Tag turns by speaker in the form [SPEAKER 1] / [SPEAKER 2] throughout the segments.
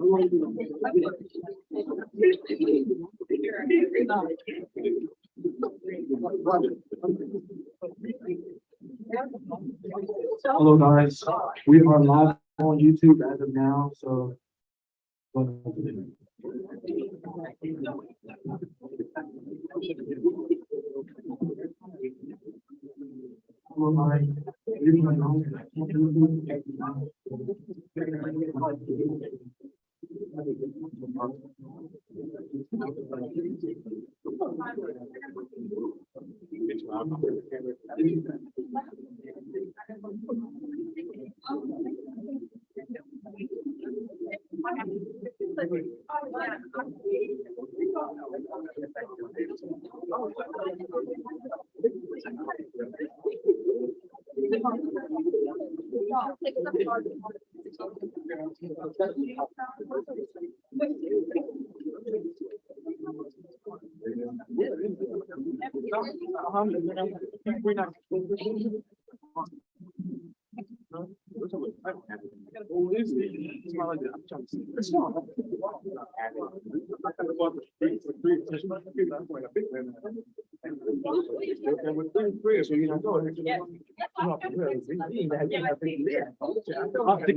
[SPEAKER 1] Hello guys, we are live on YouTube as of now, so. The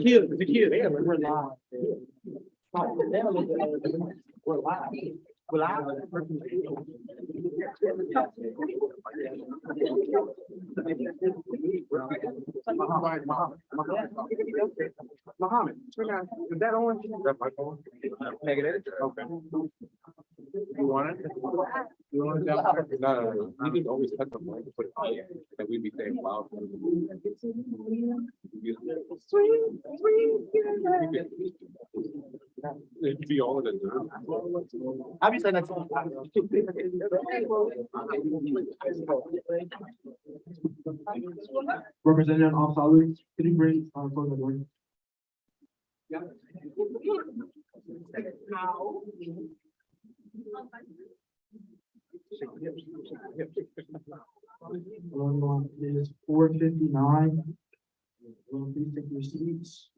[SPEAKER 1] kid, we're live. We're live. We're live. Muhammad, is that on? Negative. Okay. You want it? You want it? No. We just always cut the mic, put it on there, and we'd be saying, wow. It'd be all of it. Obviously, that's Representative Off-Solid, could you bring close the door? Yeah. It is 4:59. Please take your seats.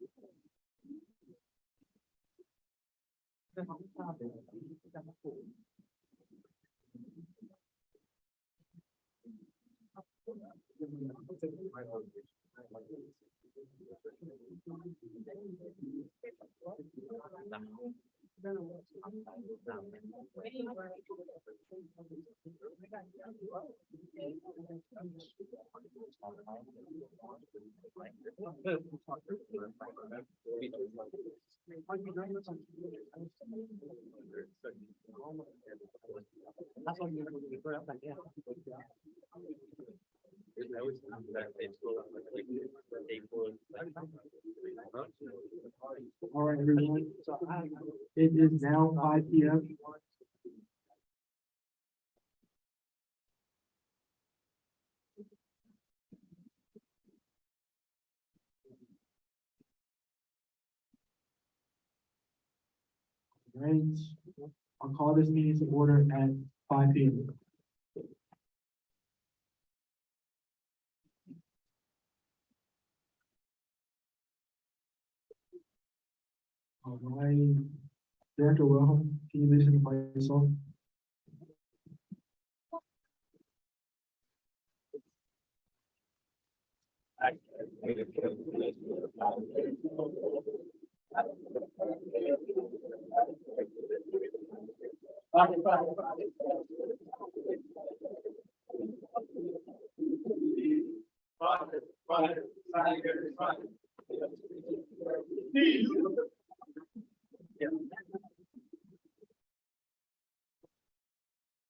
[SPEAKER 1] All right, everyone. It is now 5 p.m. Right. I'll call this meeting to order at 5 p.m. All right. Director Wilhelm, can you listen by yourself?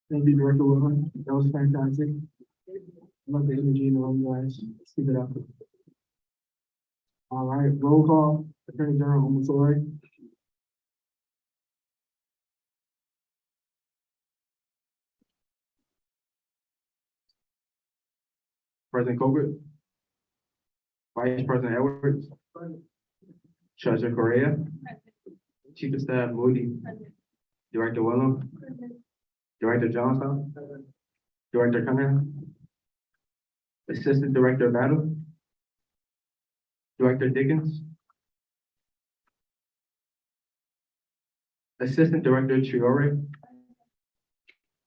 [SPEAKER 1] Thank you, Director Wilhelm. That was fantastic. I love the energy in the room, guys. Let's keep it up. All right, roll call. Attorney General Omotori. President Colbert. Vice President Edwards. Treasurer Correa. Chief of Staff Moody. Director Wilhelm. Director Johnson. Director Cunningham. Assistant Director Battle. Director Dickens.
[SPEAKER 2] Assistant Director Triore,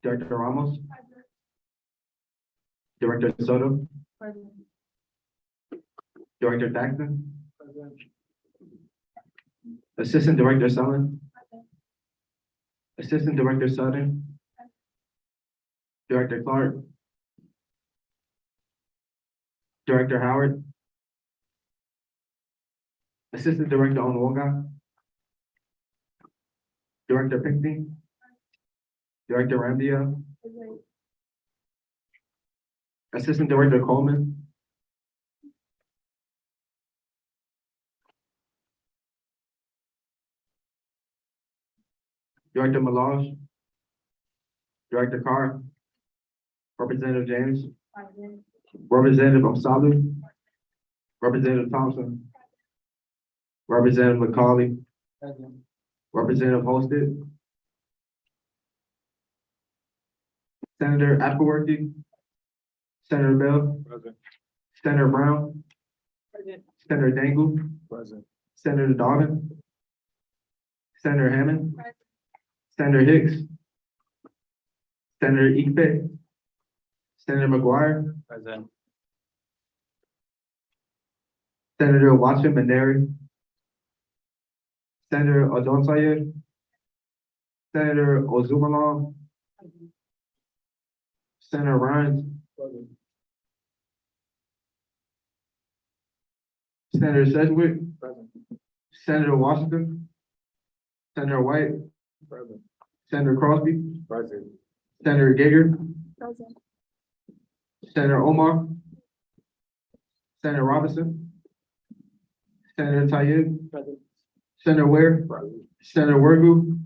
[SPEAKER 2] Director Ramos, Director Soto, Director Thaxton, Assistant Director Sullen, Assistant Director Sutton, Director Clark, Director Howard, Assistant Director Onwonga, Director Pinckney, Director Ramdia, Assistant Director Coleman, Director Malage, Director Carr, Representative James, Representative Osalu, Representative Thompson, Representative McCauley, Representative Holsted, Senator Appleworthy, Senator Bell, Senator Brown, Senator Dangle, Senator Doggin, Senator Hammond, Senator Hicks, Senator Ikpe, Senator McGuire, Senator Watson Maneri, Senator Odonsaye, Senator Ozumalong, Senator Rhines, Senator Sedgwick, Senator Washington, Senator White, Senator Crosby, Senator Giger, Senator Omar, Senator Robinson, Senator Tayeb, Senator Ware, Senator Wergu,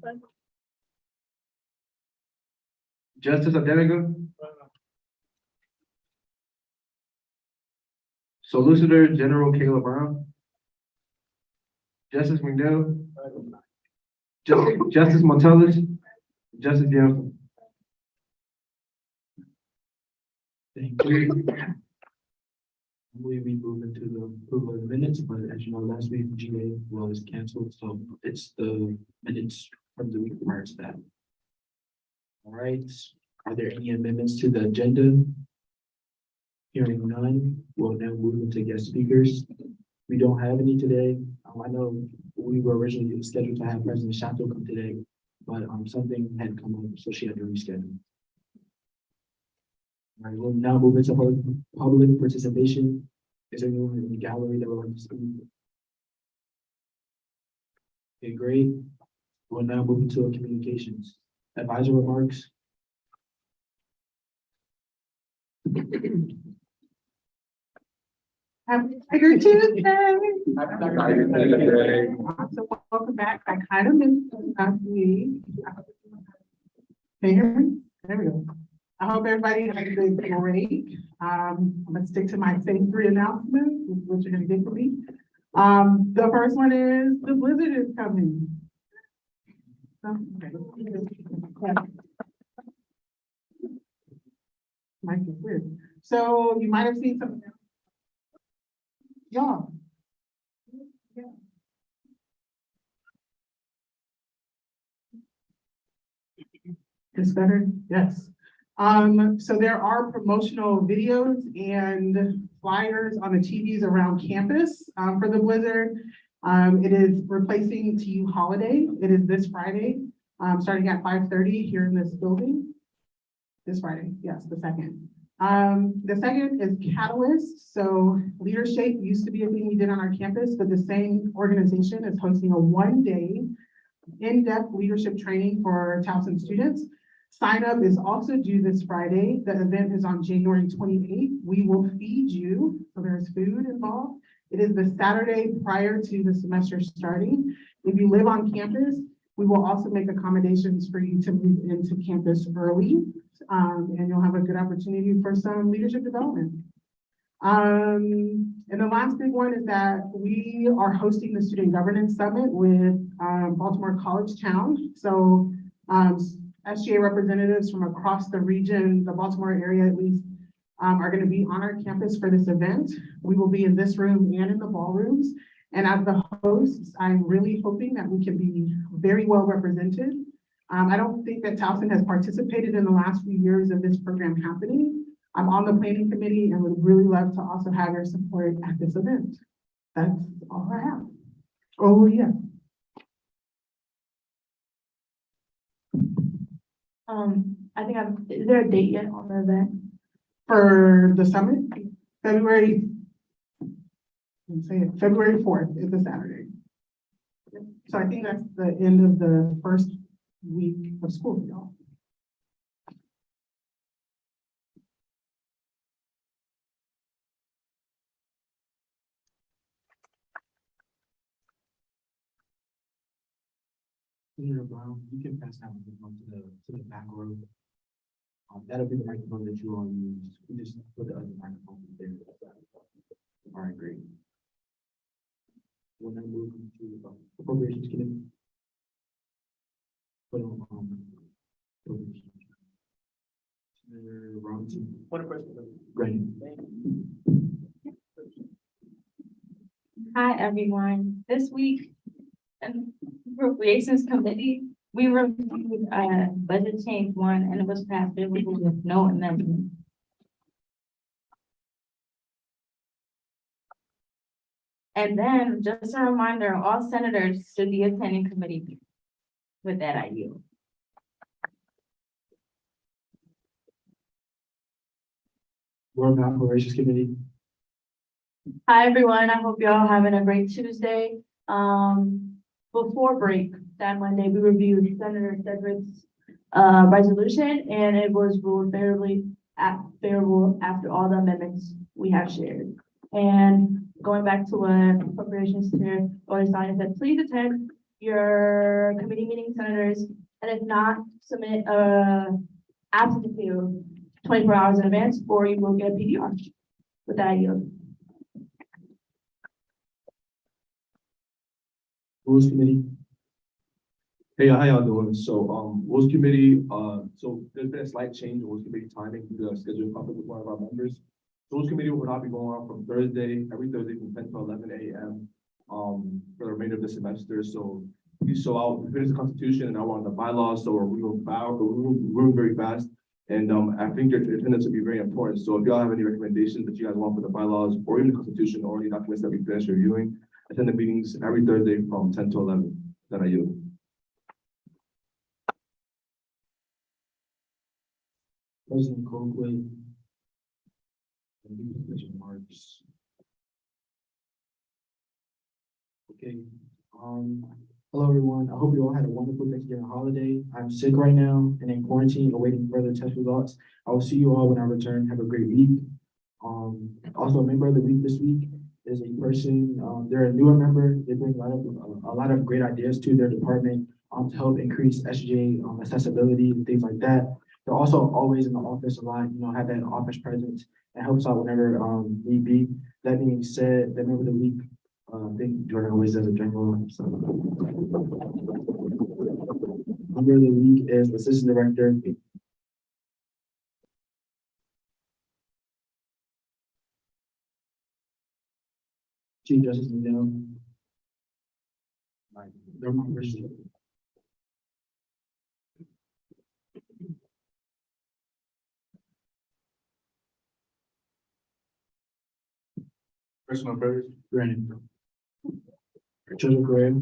[SPEAKER 2] Justice Adenego, Solicitor General Caleb Brown, Justice McNeil, Justice Montellis, Justice Young.
[SPEAKER 3] Thank you. We move into the approval of the minutes, but as you know, last week GA was canceled, so it's the minutes from the week prior to that. All right, are there any amendments to the agenda? Hearing none, we'll now move into guest speakers. We don't have any today. I know we were originally scheduled to have President Shanto come today, but something had come up, so she had to reschedule. All right, we'll now move into public participation. Is there anyone in the gallery that would like to speak? Okay, great. We'll now move into communications. Advisor remarks.
[SPEAKER 4] Happy Tiger Tuesday. So welcome back. I kind of missed last week. Can you hear me? There we go. I hope everybody had a good break. I'm gonna stick to my same three announcements, which you're gonna get from me. The first one is the blizzard is coming. Might get weird. So you might have seen some. Yeah. It's better? Yes. So there are promotional videos and flyers on the TVs around campus for the blizzard. It is replacing TU Holiday. It is this Friday, starting at 5:30 here in this building. This Friday, yes, the second. The second is Catalyst. So Leadership used to be a thing we did on our campus, but the same organization is hosting a one-day in-depth leadership training for Towson students. Sign up is also due this Friday. The event is on January 28th. We will feed you, so there's food involved. It is the Saturday prior to the semester starting. If you live on campus, we will also make accommodations for you to move into campus early, and you'll have a good opportunity for some leadership development. And the last big one is that we are hosting the Student Governance Summit with Baltimore College Town. So SGA representatives from across the region, the Baltimore area at least, are going to be on our campus for this event. We will be in this room and in the ballrooms, And as the hosts, I'm really hoping that we can be very well represented. I don't think that Towson has participated in the last few years of this program happening. I'm on the planning committee and would really love to also have your support at this event. That's all I have. Oh, yeah.
[SPEAKER 5] I think is there a date yet on the event?
[SPEAKER 4] For the summit, February, let's say it, February 4th is a Saturday. So I think that's the end of the first week of school for y'all.
[SPEAKER 3] Senator Brown, you can pass that microphone to the back row. That'll be the microphone that you all use. We just put the other microphone there. All right, great. We'll now move to appropriations committee. Put on, appropriations. Senator Robinson.
[SPEAKER 1] One question.
[SPEAKER 3] Great.
[SPEAKER 5] Hi, everyone. This week, Appropriations Committee, we reviewed budget change 1 and it was passed favorably with no amendment. And then just a reminder, all senators should be attending committee. With that, I yield.
[SPEAKER 3] Board of Operations Committee.
[SPEAKER 5] Hi, everyone. I hope you're all having a great Tuesday. Before break, that Monday, we reviewed Senator Cedric's resolution, and it was ruled favorable after all the amendments we have shared. And going back to what Appropriations Chair Otisanya said, please attend your committee meeting, senators, and if not, submit a absentee appeal 24 hours in advance, or you will get a PDR. With that, I yield.
[SPEAKER 3] Rules Committee.
[SPEAKER 2] Hey, how y'all doing? So, Rules Committee, so there's been a slight change in Rules Committee timing due to a scheduled conflict with one of our members. Rules Committee will not be going on from every Thursday from 10 to 11 a.m. For the remainder of the semester. So we finished the Constitution and now we're on the bylaws, so we're moving very fast. And I think your attendance will be very important. So if y'all have any recommendations that you guys want for the bylaws or even the Constitution or any documents that we finished reviewing, attend the meetings every Thursday from 10 to 11. Then I yield.
[SPEAKER 3] President Coakley. Marks. Okay, hello everyone. I hope you all had a wonderful Thanksgiving holiday. I'm sick right now and in quarantine awaiting further test results. I will see you all when I return. Have a great week. Also a member of the week this week is a person, they're a newer member. They bring a lot of great ideas to their department to help increase SJ accessibility and things like that. They're also always in the office a lot, have that office presence and helps out whenever need be. That being said, the member of the week, I think Jordan always does a general. So. Member of the week is Assistant Director. Chief Justice McNeil.
[SPEAKER 2] Personal affairs.
[SPEAKER 3] Granted. Children Correa.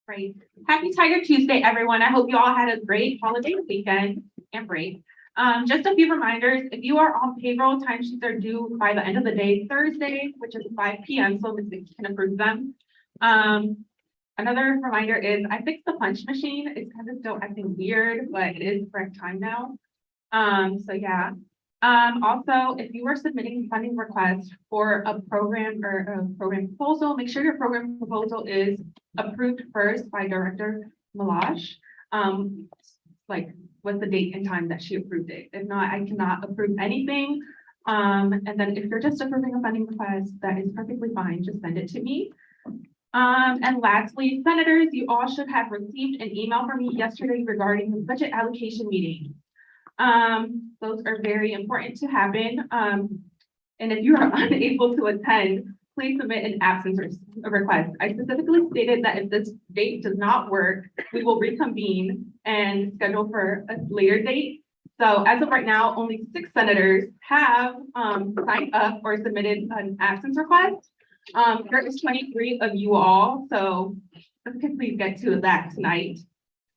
[SPEAKER 6] Great. Happy Tiger Tuesday, everyone. I hope you all had a great holiday weekend and break. Just a few reminders. If you are on payroll, timesheets are due by the end of the day, Thursday, which is 5 p.m. so Ms. Vicky can approve them. Another reminder is I fixed the punch machine. It's kind of still acting weird, but it is the correct time now. So yeah. Also, if you are submitting funding requests for a program or a program proposal, make sure your program proposal is approved first by Director Malash. Like what's the date and time that she approved it. If not, I cannot approve anything. And then if you're just approving a funding request, that is perfectly fine. Just send it to me. And lastly, senators, you all should have received an email from me yesterday regarding the budget allocation meeting. Those are very important to happen. And if you are unable to attend, please submit an absence request. I specifically stated that if this date does not work, we will reconvene and schedule for a later date. So as of right now, only 6 senators have signed up or submitted an absence request. There is 23 of you all, so if we could please get to that tonight,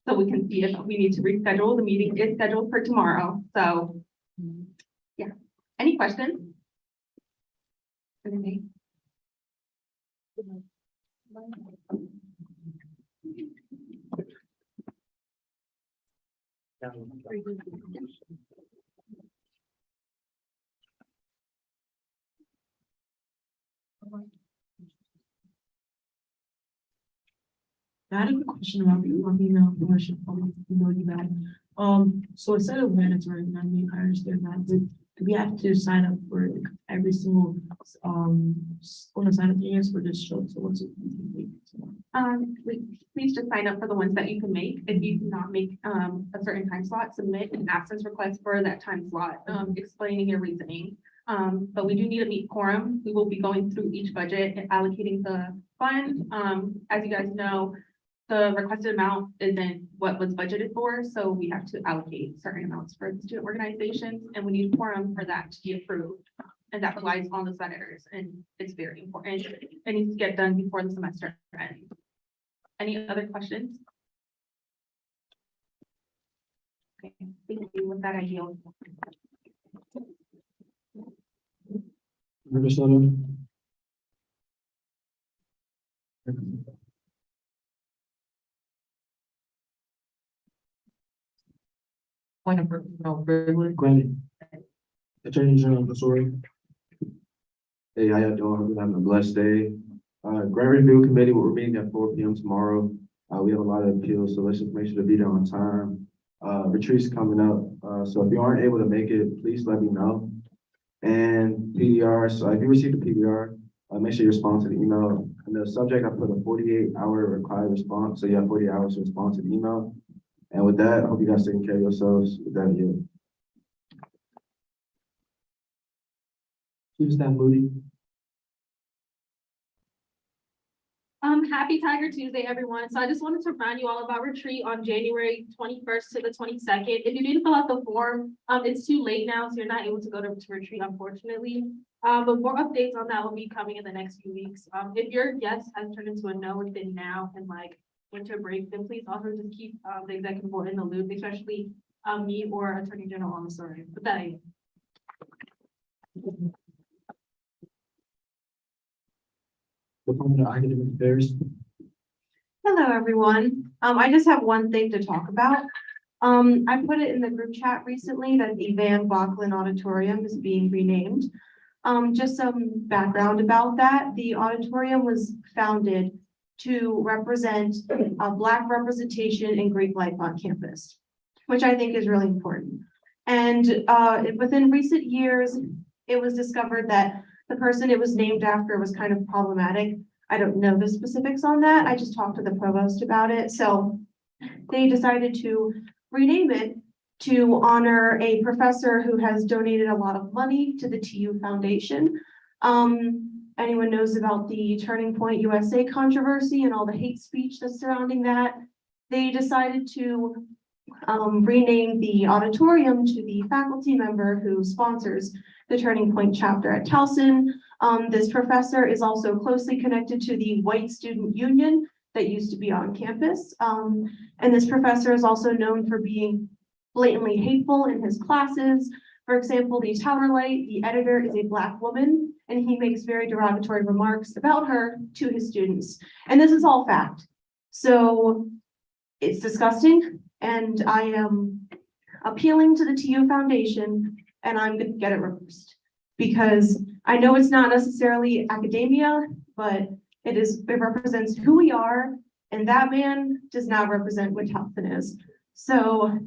[SPEAKER 6] so we can see if we need to reschedule. The meeting is scheduled for tomorrow, so yeah. Any questions? Anything?
[SPEAKER 3] I had a question about your email, worship, you got. So instead of mandatory, I mean, I understand that, but do we have to sign up for every single, simultaneous for this show? So what's it?
[SPEAKER 6] Please just sign up for the ones that you can make. If you cannot make a certain time slot, submit an absence request for that time slot, explaining your reasoning. But we do need to meet quorum. We will be going through each budget and allocating the funds. As you guys know, the requested amount isn't what was budgeted for, so we have to allocate certain amounts for the student organizations, and we need quorum for that to be approved. And that relies on the senators, and it's very important. It needs to get done before the semester ends. Any other questions? Okay, thank you. With that, I yield.
[SPEAKER 2] Minnesota.
[SPEAKER 3] Point of, privilege.
[SPEAKER 2] Granted. Attorney General, Missouri. Hey, how y'all doing? Hope you're having a blessed day. Grant Review Committee, we're meeting at 4 p.m. tomorrow. We have a lot of appeals, so let's just make sure to be there on time. Retreat's coming up, so if you aren't able to make it, please let me know. And PDR, so if you received a PDR, make sure you respond to the email. In the subject, I put a 48-hour required response, so you have 40 hours to respond to the email. And with that, I hope you guys taking care of yourselves. With that, you. Chief Staff Moody.
[SPEAKER 7] Happy Tiger Tuesday, everyone. So I just wanted to remind you all about retreat on January 21st to the 22nd. If you need to fill out the form, it's too late now, so you're not able to go to retreat, unfortunately. But more updates on that will be coming in the next few weeks. If your yes has turned into a no within now and like winter break, then please also just keep the executive board in the loop, especially me or Attorney General on the story. But that
[SPEAKER 3] Department of Academic Affairs.
[SPEAKER 8] Hello, everyone. I just have one thing to talk about. I put it in the group chat recently that the Van Bocklin Auditorium is being renamed. Just some background about that. The auditorium was founded to represent Black representation in Greek life on campus, which I think is really important. And within recent years, it was discovered that the person it was named after was kind of problematic. I don't know the specifics on that. I just talked to the provost about it. So they decided to rename it to honor a professor who has donated a lot of money to the TU Foundation. Anyone knows about the Turning Point USA controversy and all the hate speech that's surrounding that? They decided to rename the auditorium to the faculty member who sponsors the Turning Point chapter at Towson. This professor is also closely connected to the White Student Union that used to be on campus. And this professor is also known for being blatantly hateful in his classes. For example, the Tower Light, the editor is a Black woman, and he makes very derogatory remarks about her to his students. And this is all fact. So it's disgusting, and I am appealing to the TU Foundation, and I'm going to get it reversed. Because I know it's not necessarily academia, but it represents who we are, and that man does not represent what Towson is. So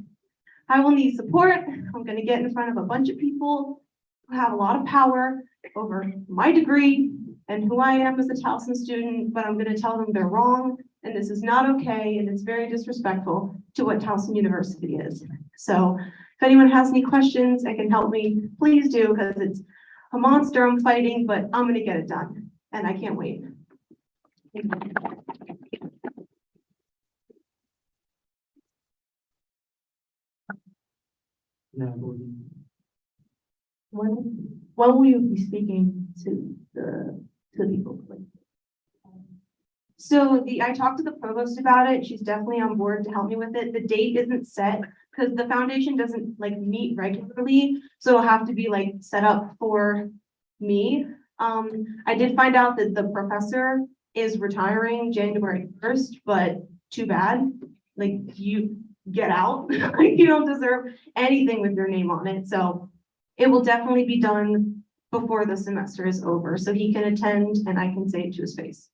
[SPEAKER 8] I will need support. I'm going to get in front of a bunch of people who have a lot of power over my degree and who I am as a Towson student, but I'm going to tell them they're wrong, and this is not okay, and it's very disrespectful to what Towson University is. So if anyone has any questions and can help me, please do, because it's a monster I'm fighting, but I'm going to get it done. and I can't wait.
[SPEAKER 3] Yeah,
[SPEAKER 5] When will you be speaking to the people? Like,
[SPEAKER 8] So I talked to the provost about it. She's definitely on board to help me with it. The date isn't set because the foundation doesn't like meet regularly. So it'll have to be like set up for me. I did find out that the professor is retiring January 1st, but too bad. Like you get out, like you don't deserve anything with your name on it. So it will definitely be done before the semester is over. So he can attend and I can say it to his face.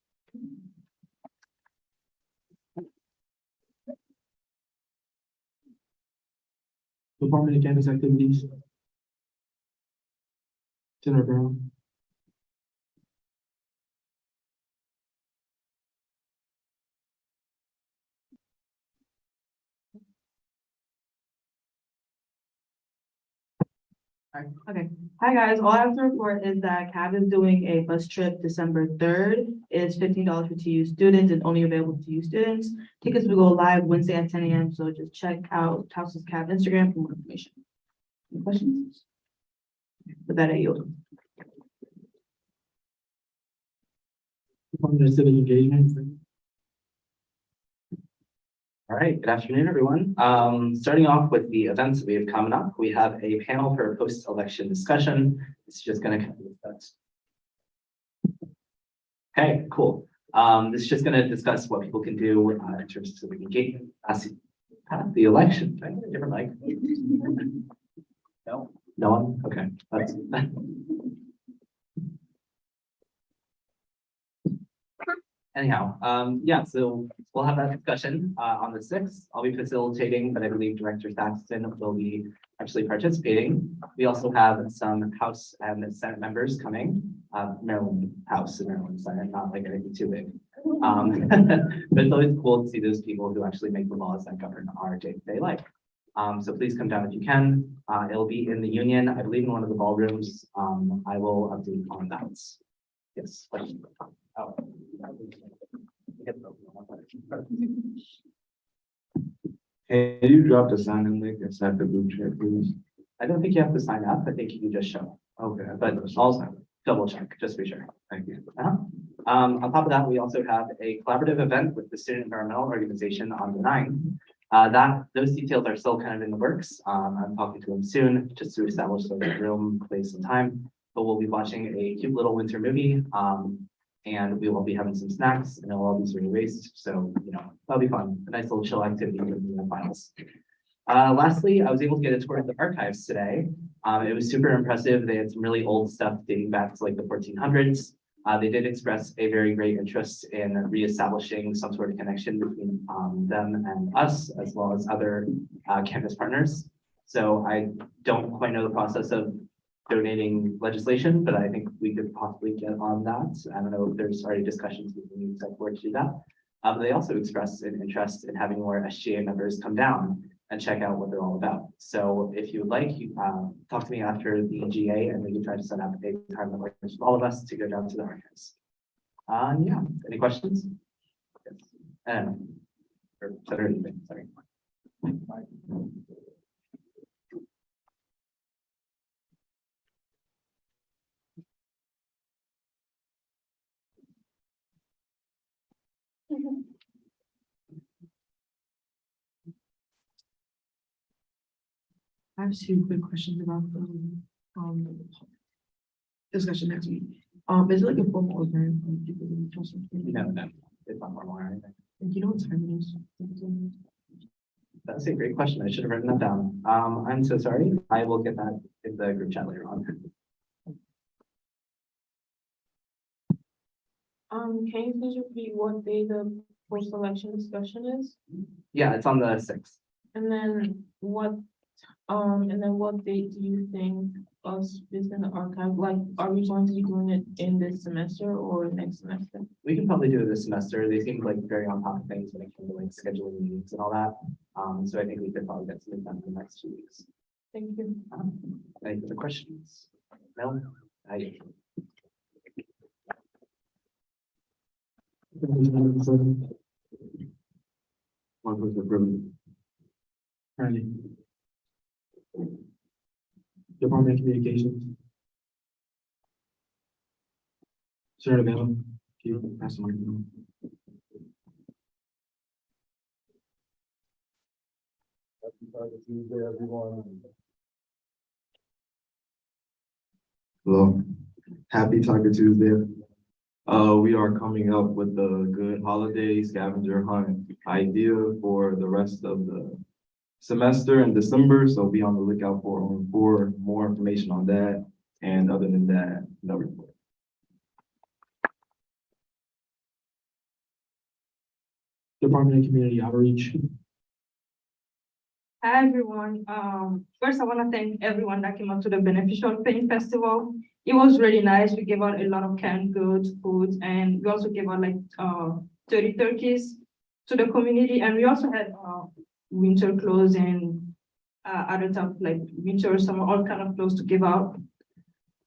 [SPEAKER 3] Department of Campus Activities. Senator Brown.
[SPEAKER 5] Hi guys, all I have to report is that CAB is doing a bus trip December 3rd. It's $15 for TU students and only available to TU students. Tickets will go live Wednesday at 10 a.m. So just check out Towson's CAB Instagram for more information. Any questions? With that, I yield.
[SPEAKER 3] Department of Civic Engagement.
[SPEAKER 9] All right, good afternoon, everyone. Starting off with the events that we have coming up, we have a panel for a post-election discussion. It's just going to cover that. Okay, cool. This is just going to discuss what people can do in terms of civic engagement past the election. Can I get a different mic? No, no one. Okay, that's. Anyhow, yeah, so we'll have that discussion on the 6th. I'll be facilitating, but I believe Director Saxton will be actually participating. We also have some House and Senate members coming, Maryland House and Maryland Senate, not like anything too big. But it's always cool to see those people who actually make the laws that govern our day-to-day life. So please come down if you can. It'll be in the Union, I believe in one of the ballrooms. I will update on that. Yes. Oh.
[SPEAKER 1] Can you drop the sign in link inside the group chat, please?
[SPEAKER 9] I don't think you have to sign up. I think you can just show.
[SPEAKER 1] Okay,
[SPEAKER 9] But I'll double check, just to be sure.
[SPEAKER 1] thank you.
[SPEAKER 9] On top of that, we also have a collaborative event with the Student Environmental Organization on the 9th. Those details are still kind of in the works. I'm talking to them soon, just to establish the room, place, and time. But we'll be watching a cute little winter movie. And we will be having some snacks and it'll all be zero waste. So, you know, that'll be fun. A nice little chill activity for the finals. Lastly, I was able to get a tour of the archives today. It was super impressive. They had some really old stuff dating back to like the 1400s. They did express a very great interest in reestablishing some sort of connection between them and us, as well as other campus partners. So I don't quite know the process of donating legislation, but I think we could possibly get on that. I don't know if there's already discussions with the select board to do that. But they also expressed an interest in having more SGA members come down and check out what they're all about. So if you would like, you talk to me after the GA and we can try to set up a time that works for all of us to go down to the archives. Yeah, any questions? Yes. Or Saturday evening, sorry.
[SPEAKER 4] I have two quick questions about the discussion next week. Is it like a formal event?
[SPEAKER 9] No, it's not formal or anything.
[SPEAKER 4] And you know what time it is?
[SPEAKER 9] That's a great question. I should have written that down. I'm so sorry. I will get that in the group chat later on.
[SPEAKER 5] Can you please repeat what day the post-election discussion is?
[SPEAKER 9] Yeah, it's on the 6th.
[SPEAKER 5] And then what date do you think us is in the archive? Like, are we going to be doing it in this semester or next semester?
[SPEAKER 9] We can probably do it this semester. They seem like very on top of things when it comes to like scheduling meetings and all that. So I think we could probably get something done in the next 2 weeks.
[SPEAKER 5] Thank you.
[SPEAKER 9] Any other questions? No?
[SPEAKER 2] One person privilege.
[SPEAKER 3] Currently. Department of Communications. Senator Damon, can you pass the microphone?
[SPEAKER 2] Hello, happy Taco Tuesday. We are coming up with a good holiday scavenger hunt idea for the rest of the semester in December, so be on the lookout for more information on that. And other than that, no report.
[SPEAKER 3] Department of Community Outreach.
[SPEAKER 8] Hi, everyone. First, I want to thank everyone that came out to the Beneficial Pain Festival. It was really nice. We gave out a lot of canned goods, foods, and we also gave out like 30 turkeys to the community. And we also had winter clothes and other stuff like winter, summer, all kind of clothes to give out.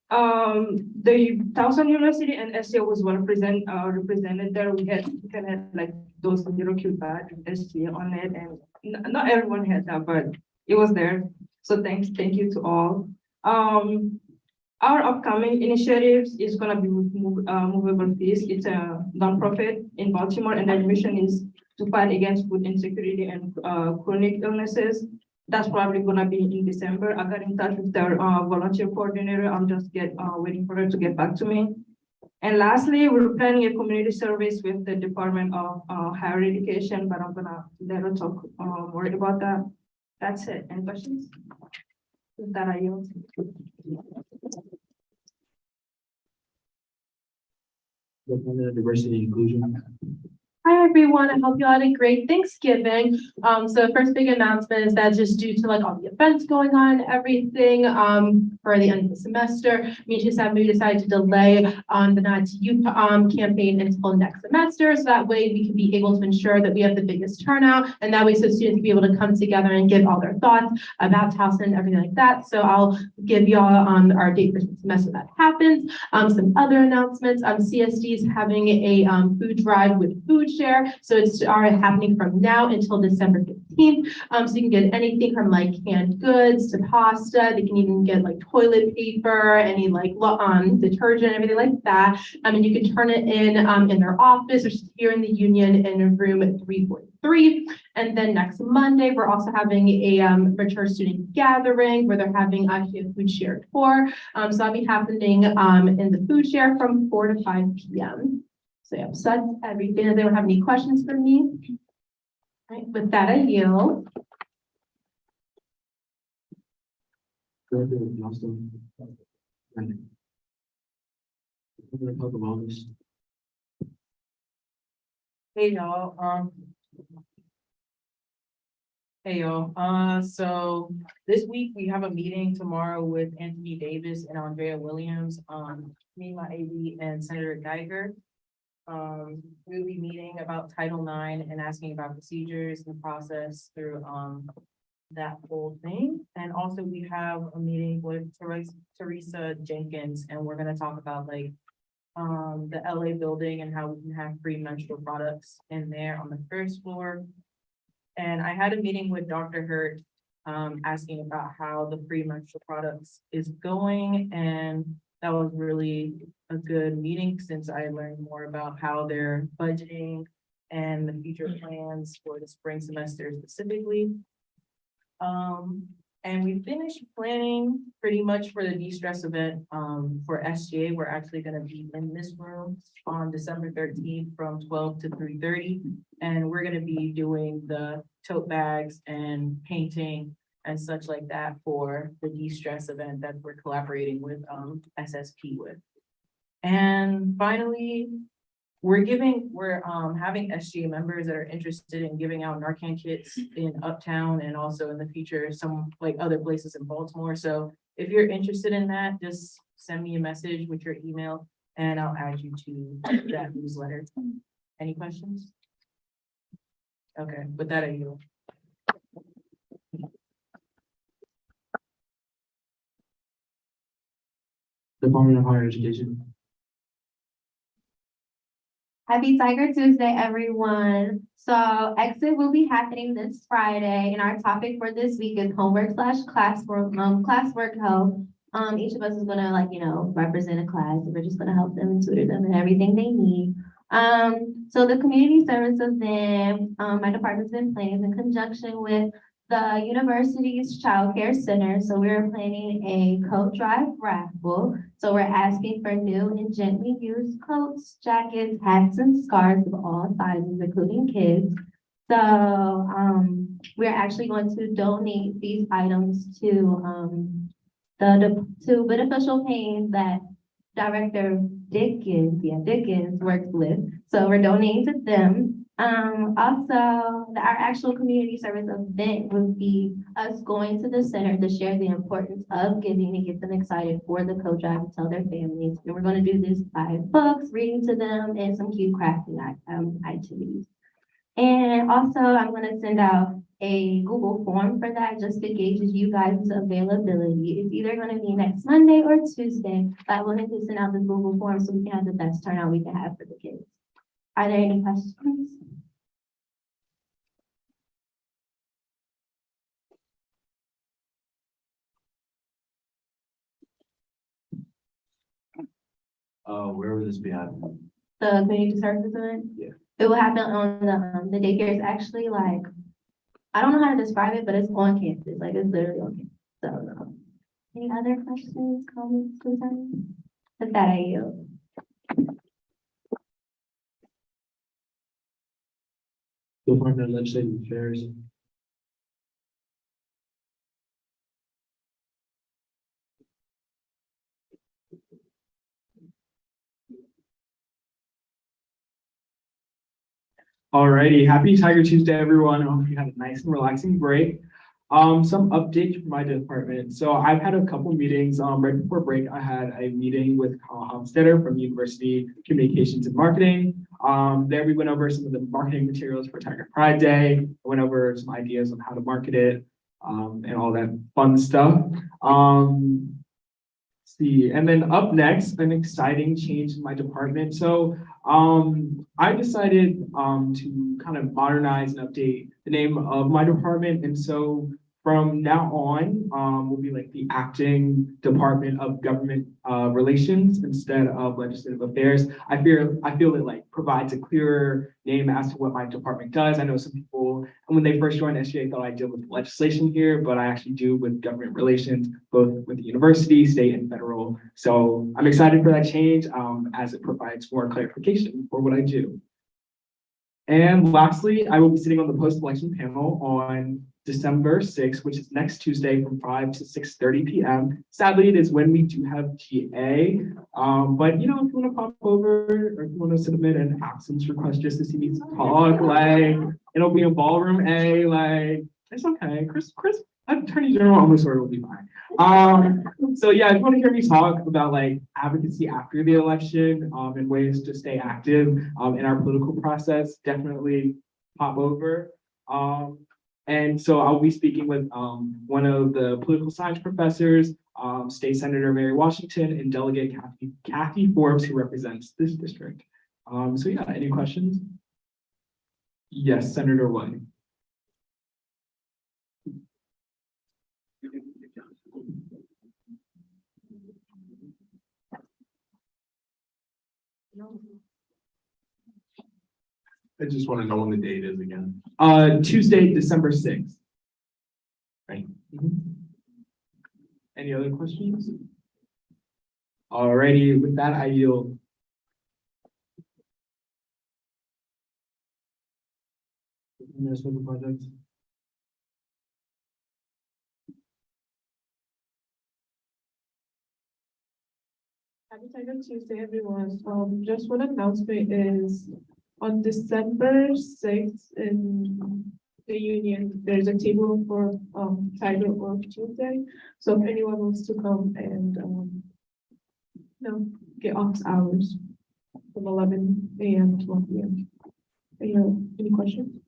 [SPEAKER 8] The Towson University and SCA was well represented there. We had like those little cute bags with SCA on it, and not everyone had that, but it was there. So thank you to all. Our upcoming initiatives is gonna be with Movable Feast. It's a nonprofit in Baltimore, and their mission is to fight against food insecurity and chronic illnesses. That's probably gonna be in December. I got in touch with their volunteer coordinator. I'm just waiting for her to get back to me. And lastly, we're planning a community service with the Department of Higher Education, but I'm gonna let her talk more about that. That's it. Any questions? With that, I yield.
[SPEAKER 3] Department of Diversity and Inclusion.
[SPEAKER 7] Hi, everyone. I hope you all had a great Thanksgiving. So the first big announcement is that just due to like all the events going on and everything, for the end of the semester, we decided to delay on the Not to You campaign until next semester. So that way we can be able to ensure that we have the biggest turnout, and that way so students can be able to come together and give all their thoughts about Towson and everything like that. So I'll give y'all our date for the semester that happens. Some other announcements, CSD is having a food drive with food share. So it's happening from now until December 15th. So you can get anything from like canned goods to pasta. They can even get like toilet paper, any like detergent, everything like that. And you can turn it in their office, which is here in the Union in room 343. And then next Monday, we're also having a mature student gathering where they're having actually a food share tour. So that'll be happening in the food share from 4 to 5 p.m. So yeah, so that's everything. Does anyone have any questions for me? All right, with that, I yield.
[SPEAKER 3] Director of Boston. Public Wellness.
[SPEAKER 10] Hey y'all, so this week we have a meeting tomorrow with Anthony Davis and Andrea Williams, me, my AD, and Senator Geiger. We'll be meeting about Title IX and asking about procedures and process through, that whole thing. And also we have a meeting with Teresa Jenkins, and we're gonna talk about like, the LA building and how we can have free menstrual products in there on the first floor. And I had a meeting with Dr. Hurt, asking about how the free menstrual products is going, and that was really a good meeting since I learned more about how they're budgeting and the future plans for the spring semester specifically. And we finished planning pretty much for the de-stress event for SGA. We're actually gonna be in this room on December 13th from 12 to 3:30. And we're gonna be doing the tote bags and painting and such like that for the de-stress event that we're collaborating with SSP with. And finally, we're having SGA members that are interested in giving out Narcan kits in Uptown and also in the future, some like other places in Baltimore. So if you're interested in that, just send me a message with your email and I'll add you to that newsletter. Any questions? Okay, with that, I yield.
[SPEAKER 3] Department of Higher Education.
[SPEAKER 8] Happy Tiger Tuesday, everyone. So exit will be happening this Friday, and our topic for this week is homework slash classwork help. Each of us is gonna represent a class. We're just gonna help them and tutor them and everything they need. So the community service event, my department's been planning in conjunction with the university's child care center. So we're planning a coat drive raffle. So we're asking for new and gently used coats, jackets, hats, and scarves of all sizes, including kids. So, we're actually going to donate these items to, to beneficial pain that Director Dickens works with. So we're donating to them. Also, our actual community service event would be us going to the center to share the importance of giving and get them excited for the coat drive and tell their families. And we're going to do this by books, reading to them, and some cute crafting activities. And also, I'm going to send out a Google form for that just to gauge you guys' availability. It's either going to be next Monday or Tuesday. But I wanted to send out this Google form so we can have the best turnout we can have for the kids. Are there any questions?
[SPEAKER 2] Where will this be happening?
[SPEAKER 8] The community service event?
[SPEAKER 2] Yeah.
[SPEAKER 8] It will happen on the daycare is actually like, I don't know how to describe it, but it's on campus. Like it's literally on campus. So, any other questions, comments, concerns? With that, I yield.
[SPEAKER 3] Department of Legislative Affairs.
[SPEAKER 11] Alrighty, happy Tiger Tuesday, everyone. I hope you had a nice and relaxing break. Some updates from my department. So I've had a couple meetings. Right before break, I had a meeting with Carl Homstetter from University Communications and Marketing. There we went over some of the marketing materials for Tiger Pride Day. I went over some ideas on how to market it, and all that fun stuff. See, and then up next, an exciting change in my department. So I decided to kind of modernize and update the name of my department. And so from now on, will be like the acting Department of Government Relations instead of Legislative Affairs. I feel it like provides a clearer name as to what my department does. I know some people, and when they first joined SGA, thought I deal with legislation here, but I actually do with government relations, both with the university, state, and federal. So I'm excited for that change as it provides more clarification for what I do. And lastly, I will be sitting on the post-election panel on December 6th, which is next Tuesday from 5 to 6:30 p.m. Sadly, it is when we do have GA. But if you want to pop over or if you want to submit an absence request just to see me talk, like it'll be in ballroom A, like it's okay. Chris, Attorney General Omosorg will be fine. So yeah, if you want to hear me talk about like advocacy after the election, and ways to stay active in our political process, definitely pop over. And so I'll be speaking with one of the political science professors, State Senator Mary Washington, and Delegate Kathy Forbes, who represents this district. So yeah, any questions? Yes, Senator White.
[SPEAKER 2] I just want to know when the date is again.
[SPEAKER 11] Tuesday, December 6th. Right. Any other questions? Alrighty, with that, I yield.
[SPEAKER 3] Municipal projects.
[SPEAKER 4] Happy Tiger Tuesday, everyone. Just one announcement is on December 6th in the Union, there's a table for Tiger Org Tuesday. So if anyone wants to come and get off hours from 11 a.m. to 1 p.m. Any questions?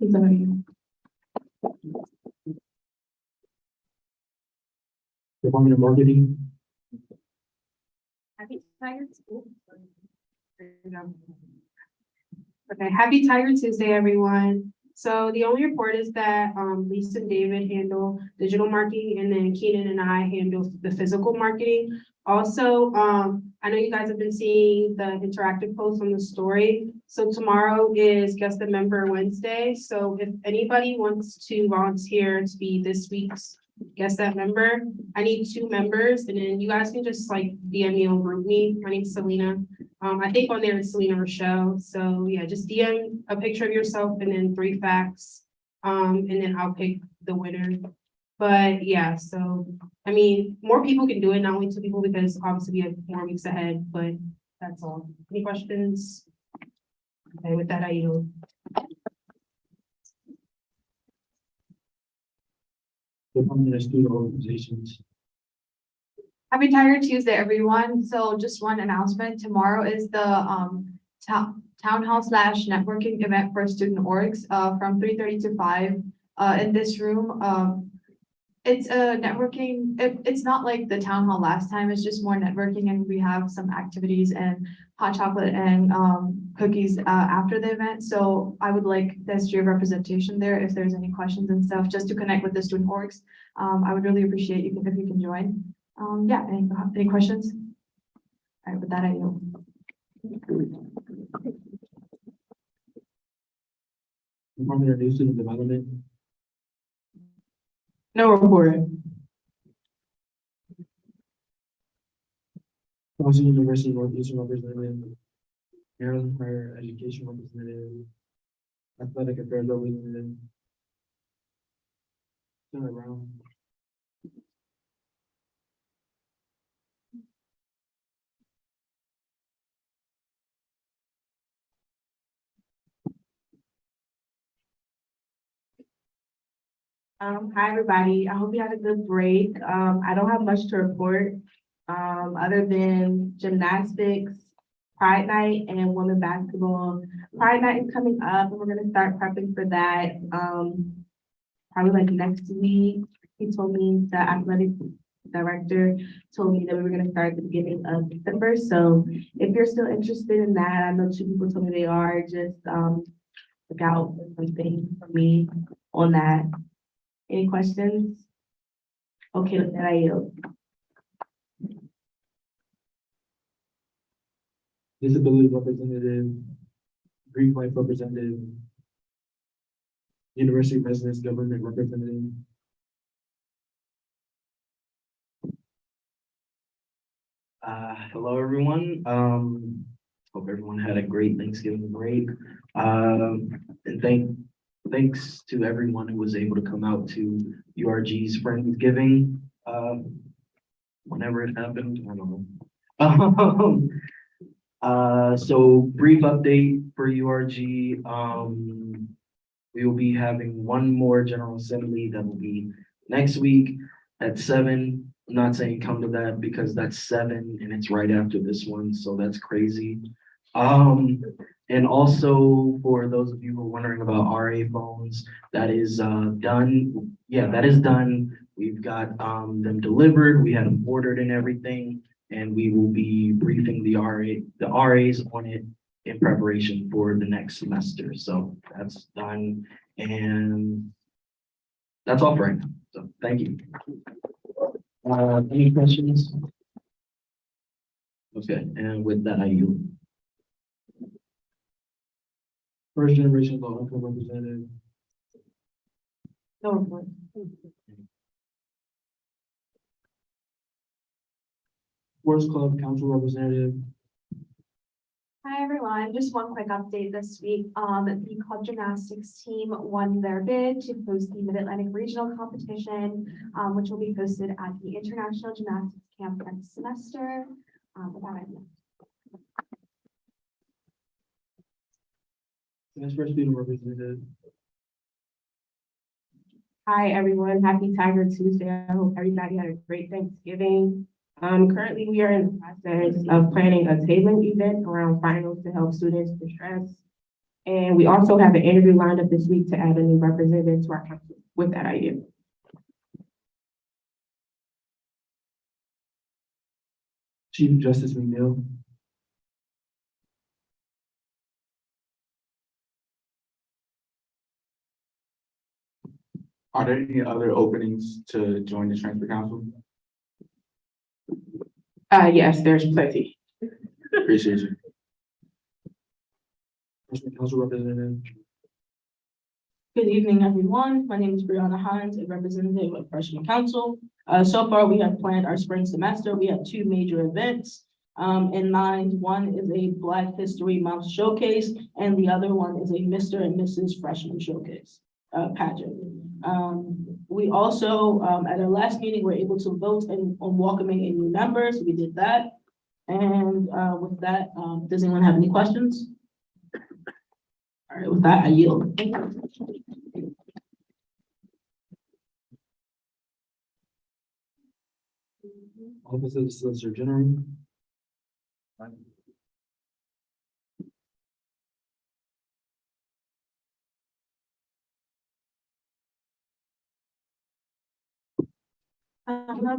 [SPEAKER 4] Is that you?
[SPEAKER 3] Department of Marketing.
[SPEAKER 6] Happy Tiger School.
[SPEAKER 8] Okay, happy Tiger Tuesday, everyone. So the only report is that Lisa and David handle digital marketing and then Keenan and I handle the physical marketing. Also, I know you guys have been seeing the interactive posts on the story. So tomorrow is Guest the Member Wednesday. So if anybody wants to volunteer to be this week's Guest That Member, I need 2 members and then you guys can just like DM me or group me. My name's Selena. I think on there is Selena Rochelle. So yeah, just DM a picture of yourself and then 3 facts. And then I'll pick the winner. But yeah, so, I mean, more people can do it, not only 2 people, because obviously we have more weeks ahead, but that's all. Any questions? Okay, with that, I yield.
[SPEAKER 3] Department of Student Organizations.
[SPEAKER 5] Happy Tiger Tuesday, everyone. So just one announcement. Tomorrow is the town hall / networking event for student orgs from 3:30 to 5 in this room. It's a networking, it's not like the town hall last time, it's just more networking and we have some activities and hot chocolate and cookies after the event. So I would like SGA representation there if there's any questions and stuff, just to connect with the student orgs. I would really appreciate you if you can join. Yeah, any questions? All right, with that, I yield.
[SPEAKER 3] Department of New Student Development.
[SPEAKER 11] No report.
[SPEAKER 3] Boston University Northeastern Representative. Maryland Higher Education Representative. Athletic Affairs Representative. Senator Brown.
[SPEAKER 5] Hi, everybody. I hope you had a good break. I don't have much to report, other than gymnastics, Pride Night, and women basketball. Pride Night is coming up, and we're gonna start prepping for that, probably like next week. He told me, the athletic director told me that we were gonna start at the beginning of December. So if you're still interested in that, I know 2 people told me they are, just, look out for something for me on that. Any questions? Okay, with that, I yield.
[SPEAKER 3] Disability Representative. Greek Life Representative. University Residence Government Representative.
[SPEAKER 9] Hello, everyone. Hope everyone had a great Thanksgiving break. And thanks to everyone who was able to come out to URG's Friendsgiving, whenever it happened, I don't know. So brief update for URG. We will be having one more General Assembly that will be next week at 7. I'm not saying come to that because that's 7 and it's right after this one, so that's crazy. And also for those of you who are wondering about RA phones, that is done. Yeah, that is done. We've got them delivered. We had them ordered and everything, and we will be briefing the RAs on it in preparation for the next semester. So that's done, and that's all for right now. So thank you. Any questions? Okay, and with that, I yield.
[SPEAKER 3] First Generation Low Income Representative.
[SPEAKER 5] No report.
[SPEAKER 3] Sports Club Council Representative.
[SPEAKER 5] Hi, everyone. Just one quick update this week. The club gymnastics team won their bid to host the Mid-Atlantic Regional Competition, which will be hosted at the International Gymnastics Camp next semester. With that, I yield.
[SPEAKER 3] Transfer Student Representative.
[SPEAKER 12] Hi, everyone. Happy Tiger Tuesday. I hope everybody had a great Thanksgiving. Currently, we are in the process of planning a tabling event around finals to help students distress. And we also have an interview lined up this week to add a new representative to our council. With that, I yield.
[SPEAKER 3] Chief Justice McNeil.
[SPEAKER 2] Are there any other openings to join the transfer council?
[SPEAKER 12] Yes, there's plenty.
[SPEAKER 2] Appreciate you.
[SPEAKER 3] Freshman council representative.
[SPEAKER 5] Good evening, everyone. My name is Brianna Hines, a representative of Freshman Council. So far, we have planned our spring semester. We have two major events in mind. One is a Black History Month showcase, and the other one is a Mr. and Mrs. Freshman showcase pageant. We also, at our last meeting, were able to vote on welcoming a new member, so we did that. And with that, does anyone have any questions? All right, with that, I yield.
[SPEAKER 3] Office of the Solicitor General.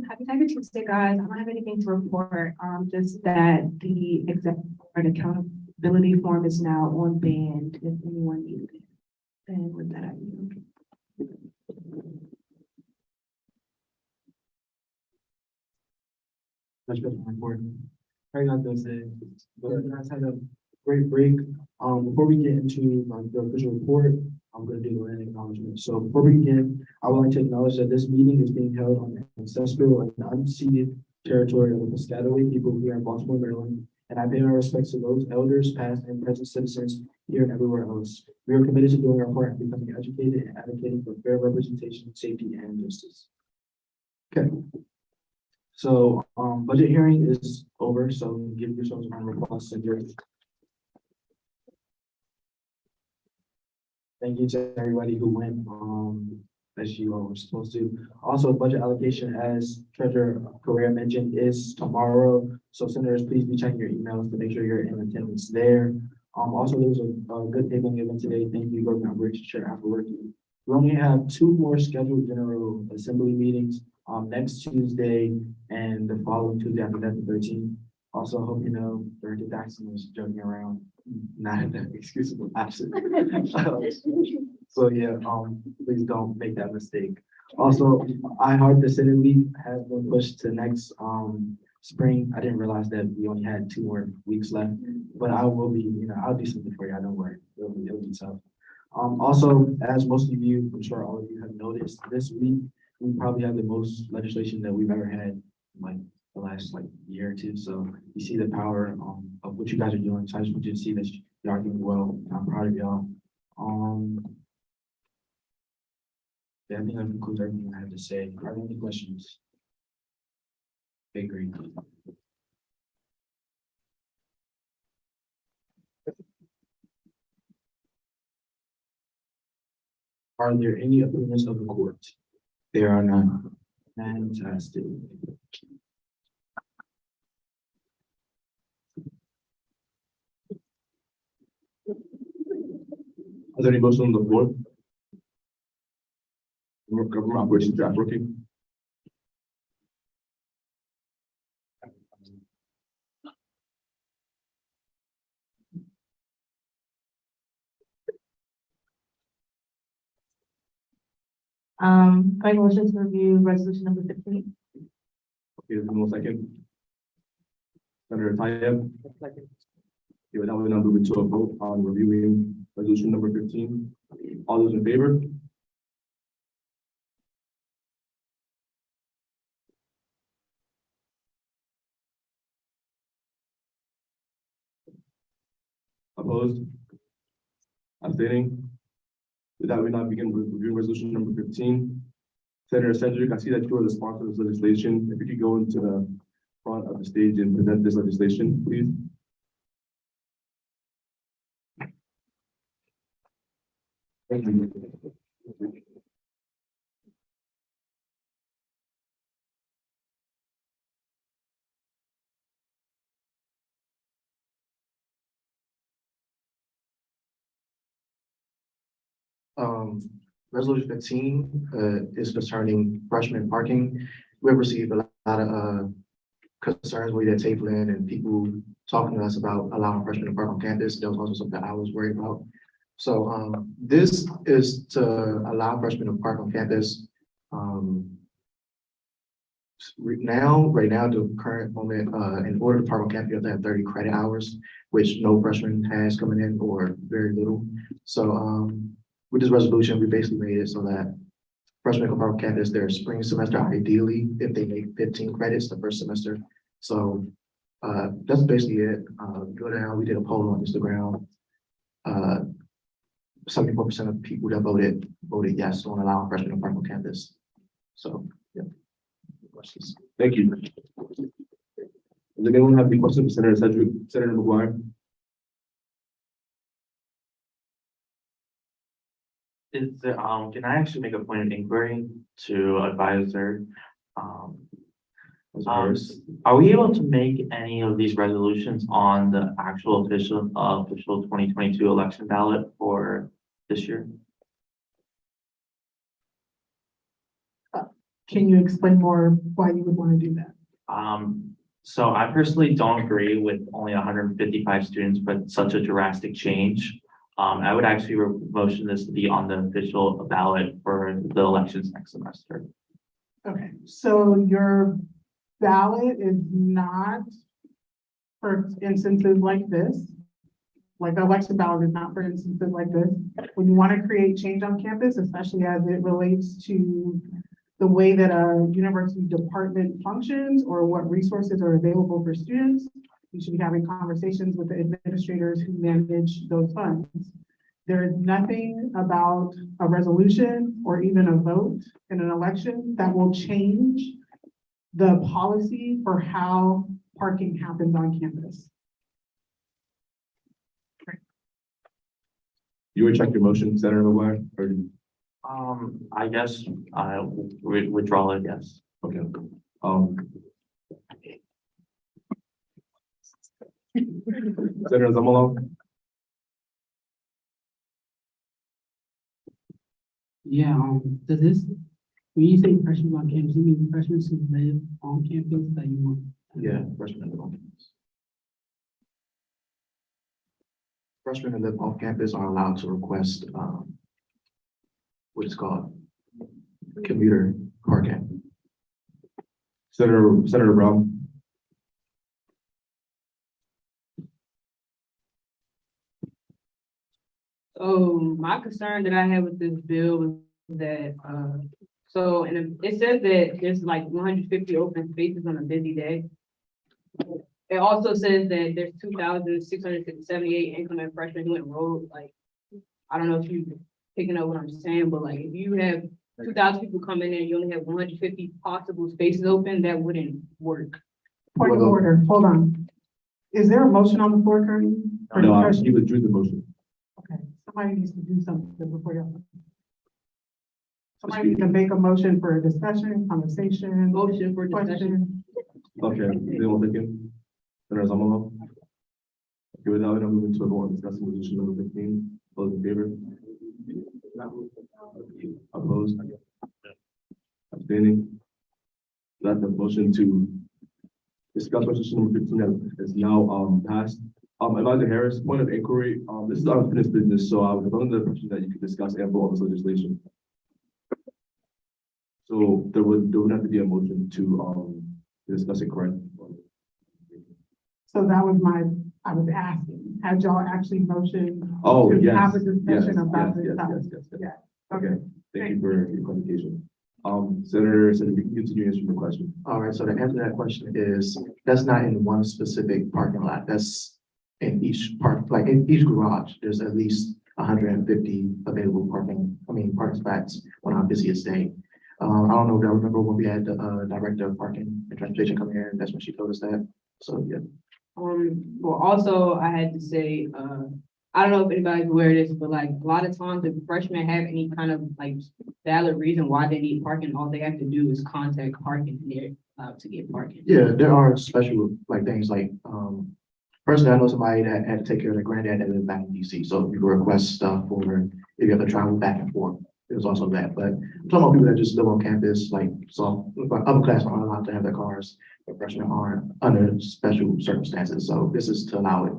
[SPEAKER 8] Happy Tiger Tuesday, guys. I don't have anything to report, just that the executive board accountability form is now on band if anyone needs it. And with that, I yield.
[SPEAKER 3] Much better report. I got those days, but you guys had a great break. Before we get into the official report, I'm gonna do the land acknowledgement. So before we begin, I would like to acknowledge that this meeting is being held on the ancestral and unceded territory of the Piscataway people here in Baltimore, Maryland. And I pay my respects to those elders, past and present citizens here and everywhere else. We are committed to doing our part in becoming educated and advocating for fair representation, safety, and justice. Okay. So, budget hearing is over, so give yourselves a round of applause. Thank you to everybody who went, as you all were supposed to. Also, budget allocation, as Treasurer Correa mentioned, is tomorrow. So senators, please be checking your emails to make sure you're in attendance there. Also, there was a good tabling event today. Thank you, Governor Rich, Chair Afterworking. We only have two more scheduled General Assembly meetings, next Tuesday and the following Tuesday after that, the 13th. Also, hope you know, Director Jackson was joking around, not that excusable absent. So yeah, please don't make that mistake. Also, I heard the Senate week has been pushed to next spring. I didn't realize that we only had 2 more weeks left, but I will be, I'll do something for you. I don't worry. It'll be tough. Also, as most of you, I'm sure all of you have noticed, this week we probably have the most legislation that we've ever had, like the last year or two. So you see the power of what you guys are doing. So I just want you to see that you are doing well. I'm proud of y'all. Yeah, I think that concludes everything I have to say. Are there any questions? Okay, great. Are there any opinions of the court? There are none. Fantastic.
[SPEAKER 2] Are there any motions on the floor? Government operations draft working.
[SPEAKER 5] Final motion to review resolution number 15.
[SPEAKER 2] Okay, one second. Senator Tayeb. Okay, now we're gonna move into a vote on reviewing resolution number 15. All those in favor? Opposed? Abstaining? With that, we now begin with reviewing resolution number 15. Senator Cedric, I see that you are the sponsor of this legislation. If you could go into the front of the stage and present this legislation, please. Thank you.
[SPEAKER 3] Resolution 15 is concerning freshman parking. We've received a lot of concerns with that tabling and people talking to us about allowing freshmen to park on campus. That was also something I was worried about.
[SPEAKER 13] So, this is to allow freshmen to park on campus. Right now, the current moment, in order to park on campus, you have to have 30 credit hours, which no freshman has coming in or very little. So, with this resolution, we basically made it so that freshmen can park on campus their spring semester, ideally, if they make 15 credits the first semester. So, that's basically it. Go down, we did a poll on Instagram. 74% of people that voted yes on allowing freshmen to park on campus. So, yeah. Questions?
[SPEAKER 2] Thank you. Does anyone have any questions for Senator Sedgwick, Senator McGuire?
[SPEAKER 9] Is there, can I actually make a point of inquiry to advisor? Are we able to make any of these resolutions on the actual official 2022 election ballot for this year?
[SPEAKER 4] Can you explain more why you would want to do that?
[SPEAKER 9] So I personally don't agree with only 155 students, but such a drastic change. I would actually motion this to be on the official ballot for the elections next semester.
[SPEAKER 4] Okay, so your ballot is not for instances like this. Like the election ballot is not for instances like this. When you want to create change on campus, especially as it relates to the way that a university department functions or what resources are available for students, you should be having conversations with the administrators who manage those funds. There is nothing about a resolution or even a vote in an election that will change the policy for how parking happens on campus.
[SPEAKER 2] You would check your motion, Senator McGuire, or?
[SPEAKER 9] I guess I withdraw it, yes.
[SPEAKER 2] Okay. Senator Zamalo?
[SPEAKER 10] Yeah, does this, when you say freshmen on campus, you mean freshmen who live on campus that you want?
[SPEAKER 13] Yeah, freshmen that live on campus. Freshmen that live off campus are allowed to request, what is called commuter parking.
[SPEAKER 2] Senator Brown?
[SPEAKER 10] So my concern that I have with this bill is that, so, and it says that there's like 150 open spaces on a busy day. It also says that there's 2,678 incoming freshmen who enrolled, like, I don't know if you picking up what I'm saying, but like, if you have 2,000 people come in and you only have 150 possible spaces open, that wouldn't work.
[SPEAKER 4] Point of order, hold on. Is there a motion on the floor currently?
[SPEAKER 2] No, he withdrew the motion.
[SPEAKER 4] Okay, somebody needs to do something before you. Somebody can make a motion for a discussion, conversation.
[SPEAKER 10] Motion for discussion.
[SPEAKER 2] Okay, anyone thinking? Senator Zamalo? Okay, with that, we're moving to a vote on discussing resolution number 15. Those in favor? Opposed? Abstaining? That the motion to discuss resolution number 15 is now passed. Advisor Harris, point of inquiry. This is unfinished business, so I was under the impression that you could discuss and vote on this legislation. So there would have to be a motion to discuss it, correct?
[SPEAKER 4] So that was I was asking, had y'all actually motioned?
[SPEAKER 2] Oh,
[SPEAKER 4] to
[SPEAKER 2] yes.
[SPEAKER 4] have a discussion about this?
[SPEAKER 2] Yes.
[SPEAKER 4] Yeah.
[SPEAKER 2] Okay, thank you for your clarification. Senator, you can continue answering the question.
[SPEAKER 13] All right, so the answer to that question is, that's not in one specific parking lot. That's in each like in each garage, there's at least 150 available parking spots on our busiest day. I don't know if I remember when we had the director of parking and transportation come here, and that's when she told us that. So, yeah.
[SPEAKER 10] Well, also I had to say, I don't know if anybody's aware of this, but like a lot of times if freshmen have any kind of like valid reason why they need parking, all they have to do is contact parking and they're allowed to get parking.
[SPEAKER 13] Yeah, there are special like things like, personally, I know somebody that had to take care of their granddad that lived back in DC. So you can request stuff, or if you have to travel back and forth, there's also that. But I'm talking about people that just live on campus, like, so upperclassmen aren't allowed to have their cars, but freshmen aren't under special circumstances. So this is to allow it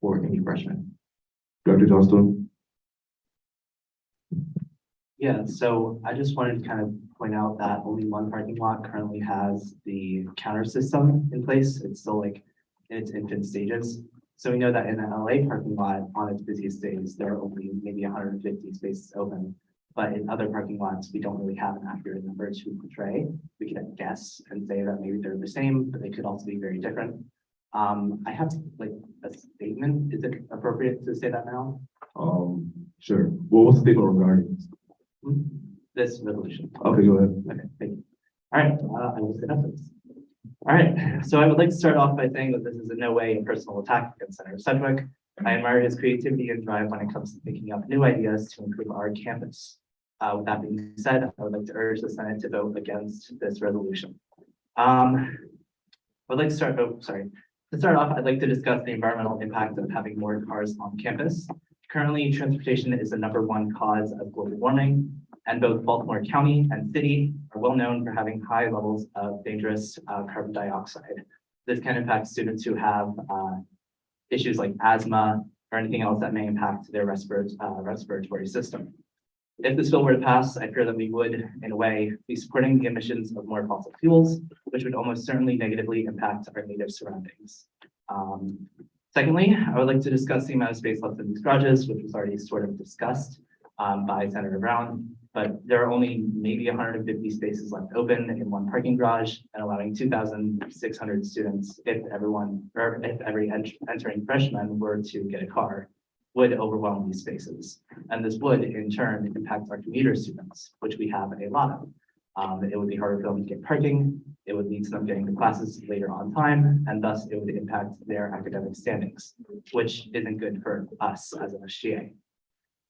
[SPEAKER 13] for any freshman.
[SPEAKER 2] Dr. Johnston?
[SPEAKER 9] Yeah, so I just wanted to kind of point out that only one parking lot currently has the counter system in place. It's still like in its infant stages. So we know that in the LA parking lot, on its busiest days, there are only maybe 150 spaces open. But in other parking lots, we don't really have an accurate number to portray. We can guess and say that maybe they're the same, but they could also be very different. I have like a statement. Is it appropriate to say that now?
[SPEAKER 2] Sure. What was the statement regarding?
[SPEAKER 9] This resolution.
[SPEAKER 2] Okay, go ahead.
[SPEAKER 9] Okay, thank you. All right, I will sit up for this. All right, so I would like to start off by saying that this is in no way a personal attack against Senator Sedgwick. I admire his creativity and drive when it comes to thinking up new ideas to improve our campus. With that being said, I would like to urge the Senate to vote against this resolution. I would like to start, To start off, I'd like to discuss the environmental impact of having more cars on campus. Currently, transportation is the #1 cause of global warming, and both Baltimore County and city are well known for having high levels of dangerous carbon dioxide. This can impact students who have issues like asthma or anything else that may impact their respiratory system. If this bill were to pass, I fear that we would, in a way, be supporting the emissions of more fossil fuels, which would almost certainly negatively impact our native surroundings. Secondly, I would like to discuss the amount of space left in these garages, which was already sort of discussed by Senator Brown, but there are only maybe 150 spaces left open in one parking garage and allowing 2,600 students if every entering freshman were to get a car would overwhelm these spaces. And this would in turn impact our commuter students, which we have a lot of. It would be harder for them to get parking. It would lead to them getting to classes later on time, and thus it would impact their academic standings, which isn't good for us as an SGA.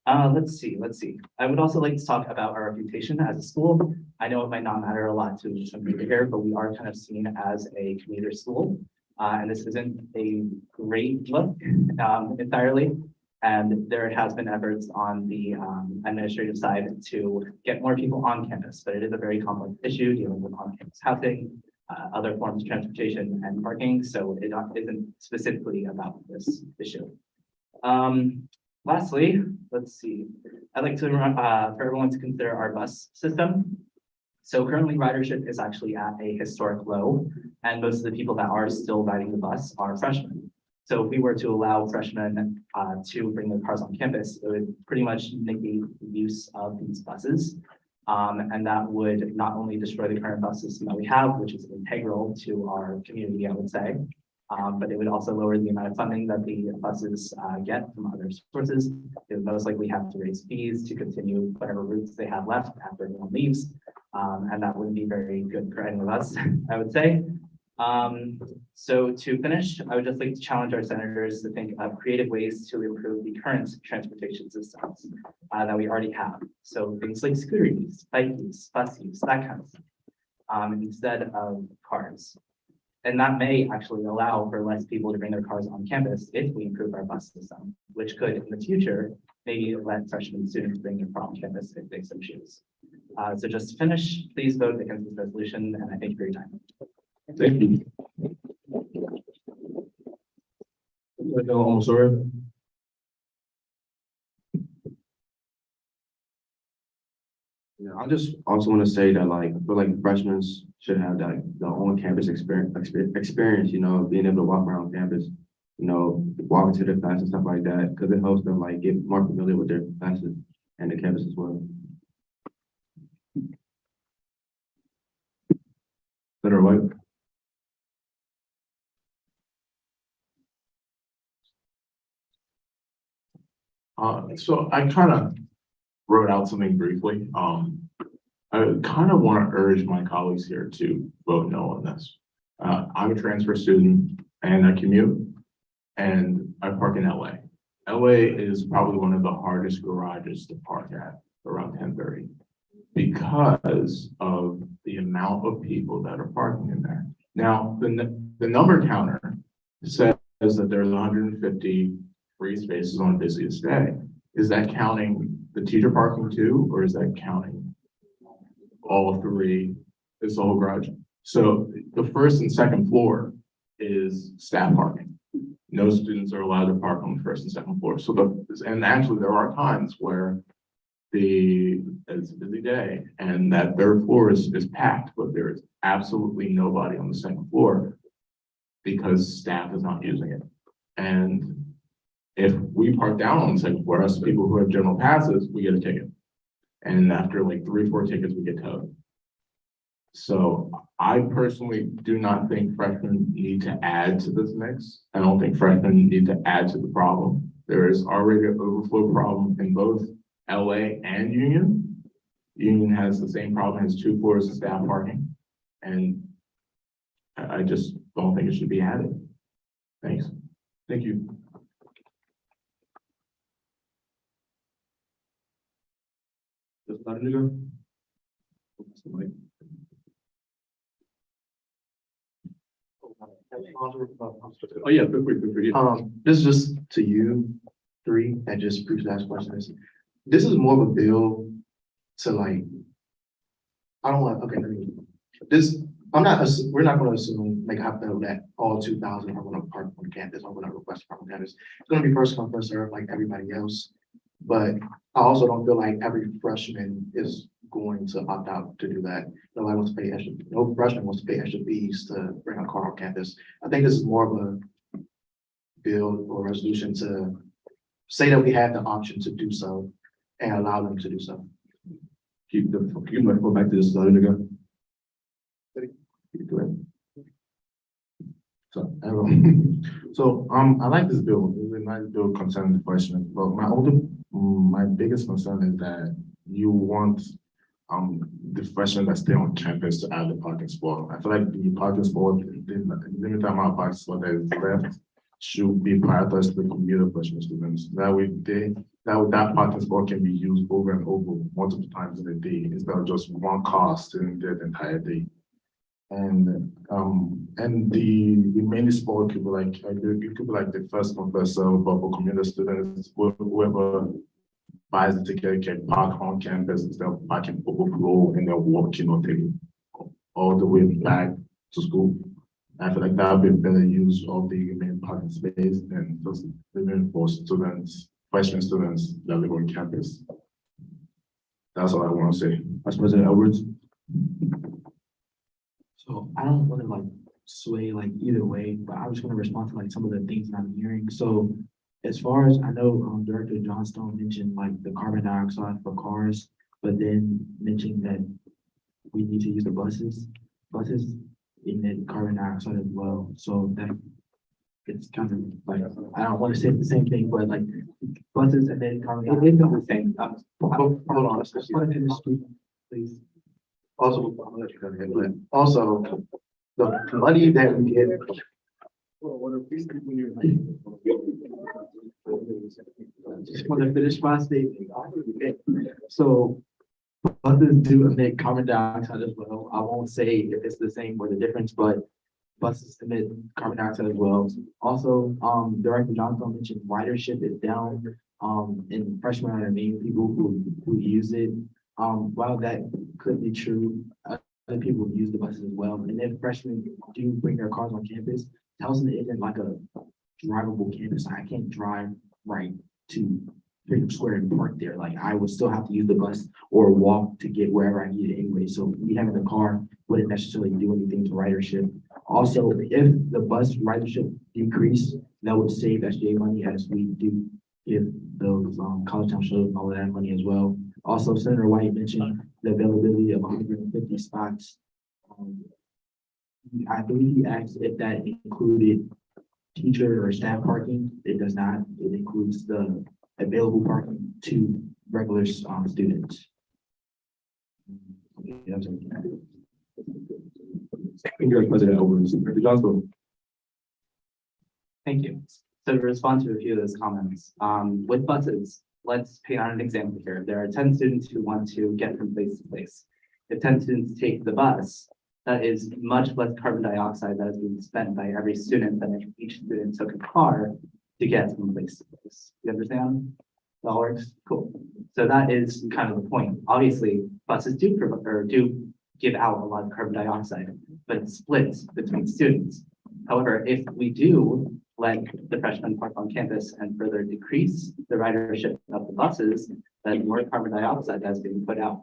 [SPEAKER 9] Let's see. I would also like to talk about our reputation as a school. I know it might not matter a lot to some people here, but we are kind of seen as a commuter school. And this isn't a great look entirely. And there has been efforts on the administrative side to get more people on campus, but it is a very complex issue dealing with on-campus housing, other forms of transportation and parking. So it isn't specifically about this issue. Lastly, let's see. I'd like to for everyone to consider our bus system. So currently ridership is actually at a historic low, and most of the people that are still riding the bus are freshmen. So if we were to allow freshmen to bring their cars on campus, it would pretty much negate the use of these buses. And that would not only destroy the current bus system that we have, which is integral to our community, I would say, but it would also lower the amount of funding that the buses get from other sources. It would most likely have to raise fees to continue whatever routes they have left after everyone leaves. And that wouldn't be very good for any of us, I would say. So to finish, I would just like to challenge our senators to think of creative ways to improve the current transportation systems that we already have. So things like scooter use, bike use, bus use, that kind of stuff, instead of cars. And that may actually allow for less people to bring their cars on campus if we improve our bus system, which could in the future maybe let freshman students bring their car on campus if they so choose. So just to finish, please vote against this resolution, and I thank you for your time.
[SPEAKER 2] Thank you. Sorry.
[SPEAKER 14] Yeah, I just also want to say that like I feel like freshmen should have that the on-campus experience, you know, being able to walk around campus, you know, walk into their class and stuff like that, because it helps them like get more familiar with their classes and the campus as well.
[SPEAKER 2] Senator White.
[SPEAKER 1] So I kind of wrote out something briefly. I kind of want to urge my colleagues here to vote no on this. I'm a transfer student and I commute and I park in LA. LA is probably one of the hardest garages to park at around 10:30 because of the amount of people that are parking in there. Now, the number counter says that there's 150 free spaces on the busiest day. Is that counting the teacher parking too, or is that counting all three, this whole garage? So the first and second floor is staff parking. No students are allowed to park on the first and second floor. So and actually there are times where
[SPEAKER 2] it's a busy day and that third floor is packed, but there is absolutely nobody on the second floor because staff is not using it. And if we park down on the second floor, us people who have general passes, we get a ticket. And after like 3 or 4 tickets, we get towed. So I personally do not think freshmen need to add to this mix. I don't think freshmen need to add to the problem. There is already an overflow problem in both LA and Union. Union has the same problem, has 2 floors of staff parking. And I just don't think it should be added. Thanks. Thank you. Just let it go. Oh, yeah, feel free.
[SPEAKER 13] This is just to you three and just previous last questions. This is more of a bill to like, I don't want, okay, let me, this, we're not gonna assume, make a hypothetical that all 2,000 are gonna park on campus, or gonna request to park on campus. It's gonna be first come, first serve like everybody else. But I also don't feel like every freshman is going to opt out to do that. Nobody wants to pay extra, no freshman wants to pay extra fees to bring a car on campus. I think this is more of a bill or resolution to say that we have the option to do so and allow them to do so.
[SPEAKER 2] You might go back to this slide again. So, I like this bill. It's a nice bill concerning the freshmen, but my biggest concern is that you want the freshmen that stay on campus to add the parking spot. I feel like the parking spot, the limited amount of parking spot that is left should be prioritized to the commuter freshman students. That way that parking spot can be used over and over multiple times in a day instead of just one car sitting there the entire day. And the remaining spot could be like it could be like the first come first serve, but for commuter students, whoever buys the ticket can park on campus instead of parking overflow and then walking or taking all the way back to school. I feel like that would be a better use of the remaining parking space than just living for students, freshman students that live on campus. That's all I want to say. Vice President Edwards.
[SPEAKER 3] So I don't want to like sway like either way, but I was going to respond to like some of the things that I'm hearing. So as far as I know, Director Johnstone mentioned like the carbon dioxide for cars, but then mentioned that we need to use the buses emit carbon dioxide as well. So that it's kind of like, I don't want to say the same thing, but like buses and then carbon dioxide. The same.
[SPEAKER 13] Hold on, let's
[SPEAKER 3] Please.
[SPEAKER 13] Also, I'm gonna let you go ahead, but also the money that we get.
[SPEAKER 3] Just want to finish my statement. So buses do emit carbon dioxide as well. I won't say if it's the same or the difference, but buses emit carbon dioxide as well. Also, Director Johnson mentioned ridership is down. And freshmen are the main people who use it. While that could be true, other people use the buses as well. And if freshmen do bring their cars on campus, Towson isn't like a drivable campus. I can't drive right to Freedom Square and park there. Like I would still have to use the bus or walk to get wherever I need it anyway. So me having a car wouldn't necessarily do anything to ridership. Also, if the bus ridership decrease, that would save SJ money as we do give those college town shows and all of that money as well. Also, Senator White mentioned the availability of 150 spots. I believe he asked if that included teacher or staff parking. It does not. It includes the available parking to regular students. Okay, that's it.
[SPEAKER 2] Thank you, President Edwards. Director Johnstone.
[SPEAKER 9] Thank you. So to respond to a few of those comments, with buses, let's paint out an example here. There are 10 students who want to get from place to place. If 10 students take the bus, that is much less carbon dioxide that is being spent by every student than if each student took a car to get from place to place. You understand? That works? Cool. So that is kind of the point. Obviously, buses do give out a lot of carbon dioxide, but it splits between students. However, if we do let the freshmen park on campus and further decrease the ridership of the buses, then more carbon dioxide that's being put out.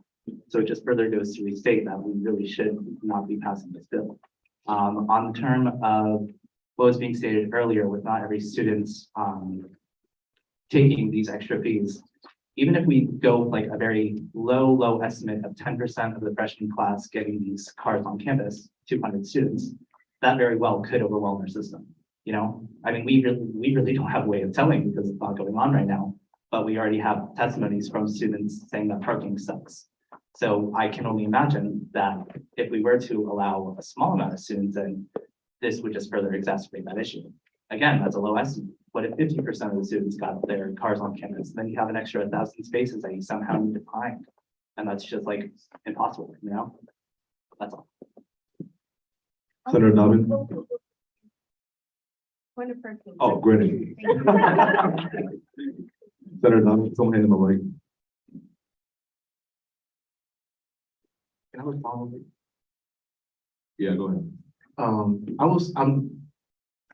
[SPEAKER 9] So it just further goes to restate that we really should not be passing this bill. On the term of what was being stated earlier, with not every student's taking these extra fees, even if we go like a very low estimate of 10% of the freshman class getting these cars on campus, 200 students, that very well could overwhelm our system. You know, I mean, we really don't have a way of telling because it's not going on right now, but we already have testimonies from students saying that parking sucks. So I can only imagine that if we were to allow a small amount of students, then this would just further exacerbate that issue. Again, that's a low estimate. What if 50% of the students got their cars on campus? Then you have an extra 1,000 spaces that you somehow need to find. And that's just like impossible, you know? That's all.
[SPEAKER 2] Senator Damon.
[SPEAKER 7] Point of person.
[SPEAKER 2] Oh, great. Senator Damon, someone hand him a mic.
[SPEAKER 13] Can I respond?
[SPEAKER 2] Yeah, go ahead.
[SPEAKER 13] I'm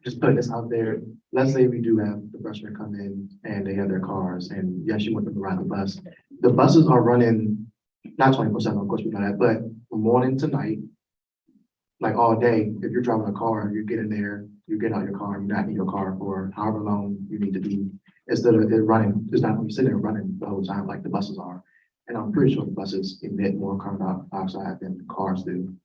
[SPEAKER 13] just putting this out there. Let's say we do have the freshmen come in and they have their cars and yes, you want them to ride the bus. The buses are running, not 24/7, of course we know that, but from morning to night, like all day. If you're driving a car, you get in there, you get out your car, you're not in your car for however long you need to be. Instead of it running, it's not when you sit there running the whole time like the buses are. And I'm pretty sure the buses emit more carbon dioxide than cars do.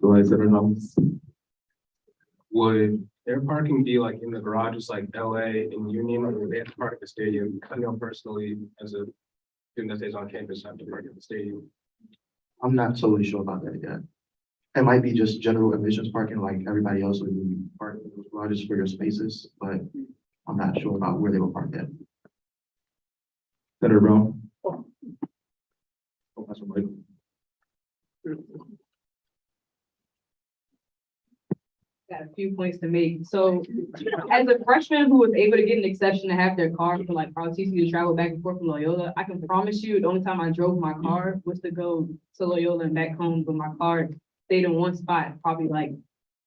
[SPEAKER 2] Go ahead, Senator Damon.
[SPEAKER 1] Would their parking be like in the garages like LA and Union, or would they have to park at the stadium? I know personally, as a student that stays on campus, I have to park at the stadium.
[SPEAKER 13] I'm not totally sure about that yet. It might be just general admissions parking like everybody else would be parking in those garages for your spaces, but I'm not sure about where they will park at.
[SPEAKER 2] Senator Brown. Oh, that's right.
[SPEAKER 10] Got a few points to make. So as a freshman who was able to get an exception to have their car from like ROTC to travel back and forth from Loyola, I can promise you the only time I drove my car was to go to Loyola and back home, but my car stayed in one spot probably like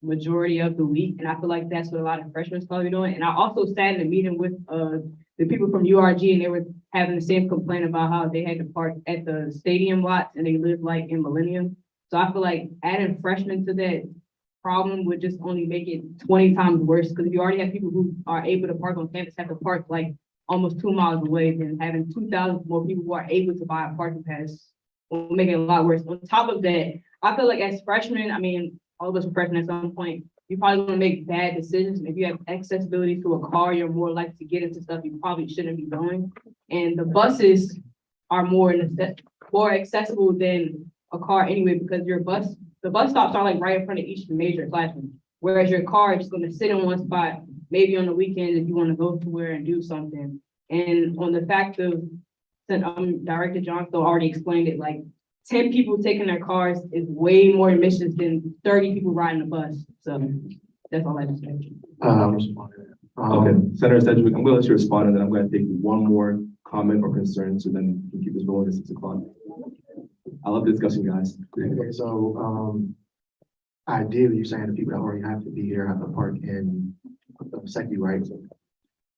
[SPEAKER 10] majority of the week. And I feel like that's what a lot of freshmen probably doing. And I also sat in a meeting with the people from URG and they were having the same complaint about how they had to park at the stadium lots and they live like in Millennium. So I feel like adding freshmen to that problem would just only make it 20 times worse, because if you already have people who are able to park on campus have to park like almost 2 miles away, then having 2,000 more people who are able to buy a parking pass will make it a lot worse. On top of that, I feel like as freshmen, I mean, all of us are freshmen at some point, you're probably gonna make bad decisions. If you have accessibility to a car, you're more likely to get into stuff you probably shouldn't be doing. And the buses are more accessible than a car anyway, because the bus stops are like right in front of each major classroom. Whereas your car is just gonna sit in one spot, maybe on the weekend if you wanna go somewhere and do something. And on the fact of, Director Johnson already explained it, like 10 people taking their cars is way more emissions than 30 people riding the bus. So that's all I just said.
[SPEAKER 2] Okay, Senator Sedgwick, I'm gonna let you respond and then I'm gonna take one more comment or concern, so then we can keep this going to 6 o'clock. I love the discussion, guys.
[SPEAKER 13] Okay, so, ideally, you're saying the people that already have to be here have to park in Secchi, right? So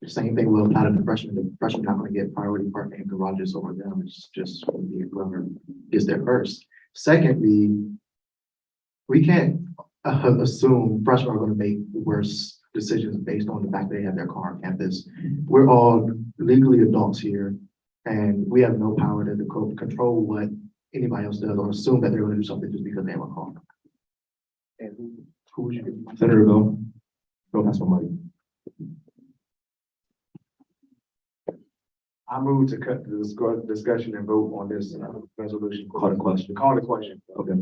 [SPEAKER 13] the same thing will apply to the freshmen. The freshmen not gonna get priority parking in garages over them. It's just gonna be whoever gets there first. Secondly, we can't assume freshmen are gonna make worse decisions based on the fact they have their car on campus. We're all legally adults here, and we have no power to control what anybody else does or assume that they're gonna do something just because they have a car. And who would you?
[SPEAKER 2] Senator Bill, don't pass my mic.
[SPEAKER 1] I move to cut the discussion and vote on this resolution.
[SPEAKER 2] Call the question.
[SPEAKER 1] Call the question.
[SPEAKER 2] Okay.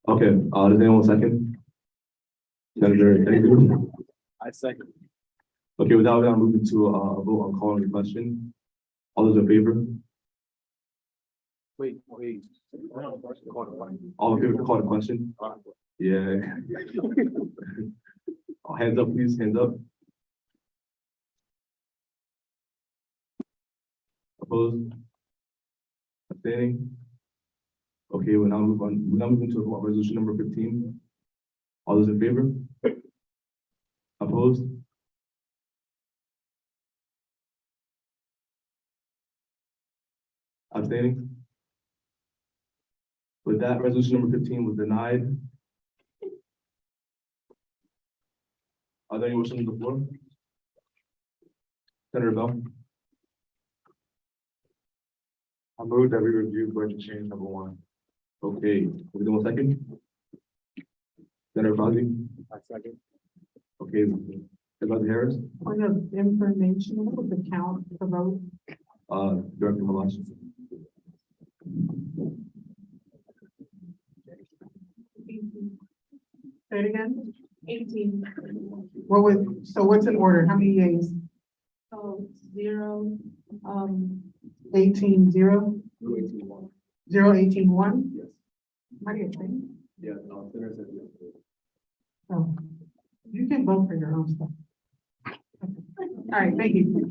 [SPEAKER 2] Okay, does anyone second? Senator, thank you.
[SPEAKER 1] I second.
[SPEAKER 2] Okay, without that, I'm moving to a vote on calling the question. All those in favor?
[SPEAKER 1] Wait. Call the question.
[SPEAKER 2] All in favor to call the question? Yeah. Oh, hands up, please, hands up. Opposed? Abstaining? Okay, we'll now move on. We'll now move into resolution number 15. All those in favor? Opposed? Abstaining? With that, resolution number 15 was denied. Are there any motions on the floor? Senator Bell?
[SPEAKER 1] I move that we review budget change number 1.
[SPEAKER 2] Okay, we do a second? Senator Fozzie?
[SPEAKER 1] I second.
[SPEAKER 2] Okay, Supervisor Harris?
[SPEAKER 4] Point of information, what was the count for vote?
[SPEAKER 2] Director Malash?
[SPEAKER 4] Say it again?
[SPEAKER 5] 18.
[SPEAKER 4] What was, so what's in order? How many yeas?
[SPEAKER 5] So 0,
[SPEAKER 4] 18, 0,
[SPEAKER 2] 18-1.
[SPEAKER 4] 0, 18, 1?
[SPEAKER 2] Yes.
[SPEAKER 4] How do you think?
[SPEAKER 2] Yeah, no, Senator said yes.
[SPEAKER 4] Oh, you can vote for your own stuff. All right, thank you.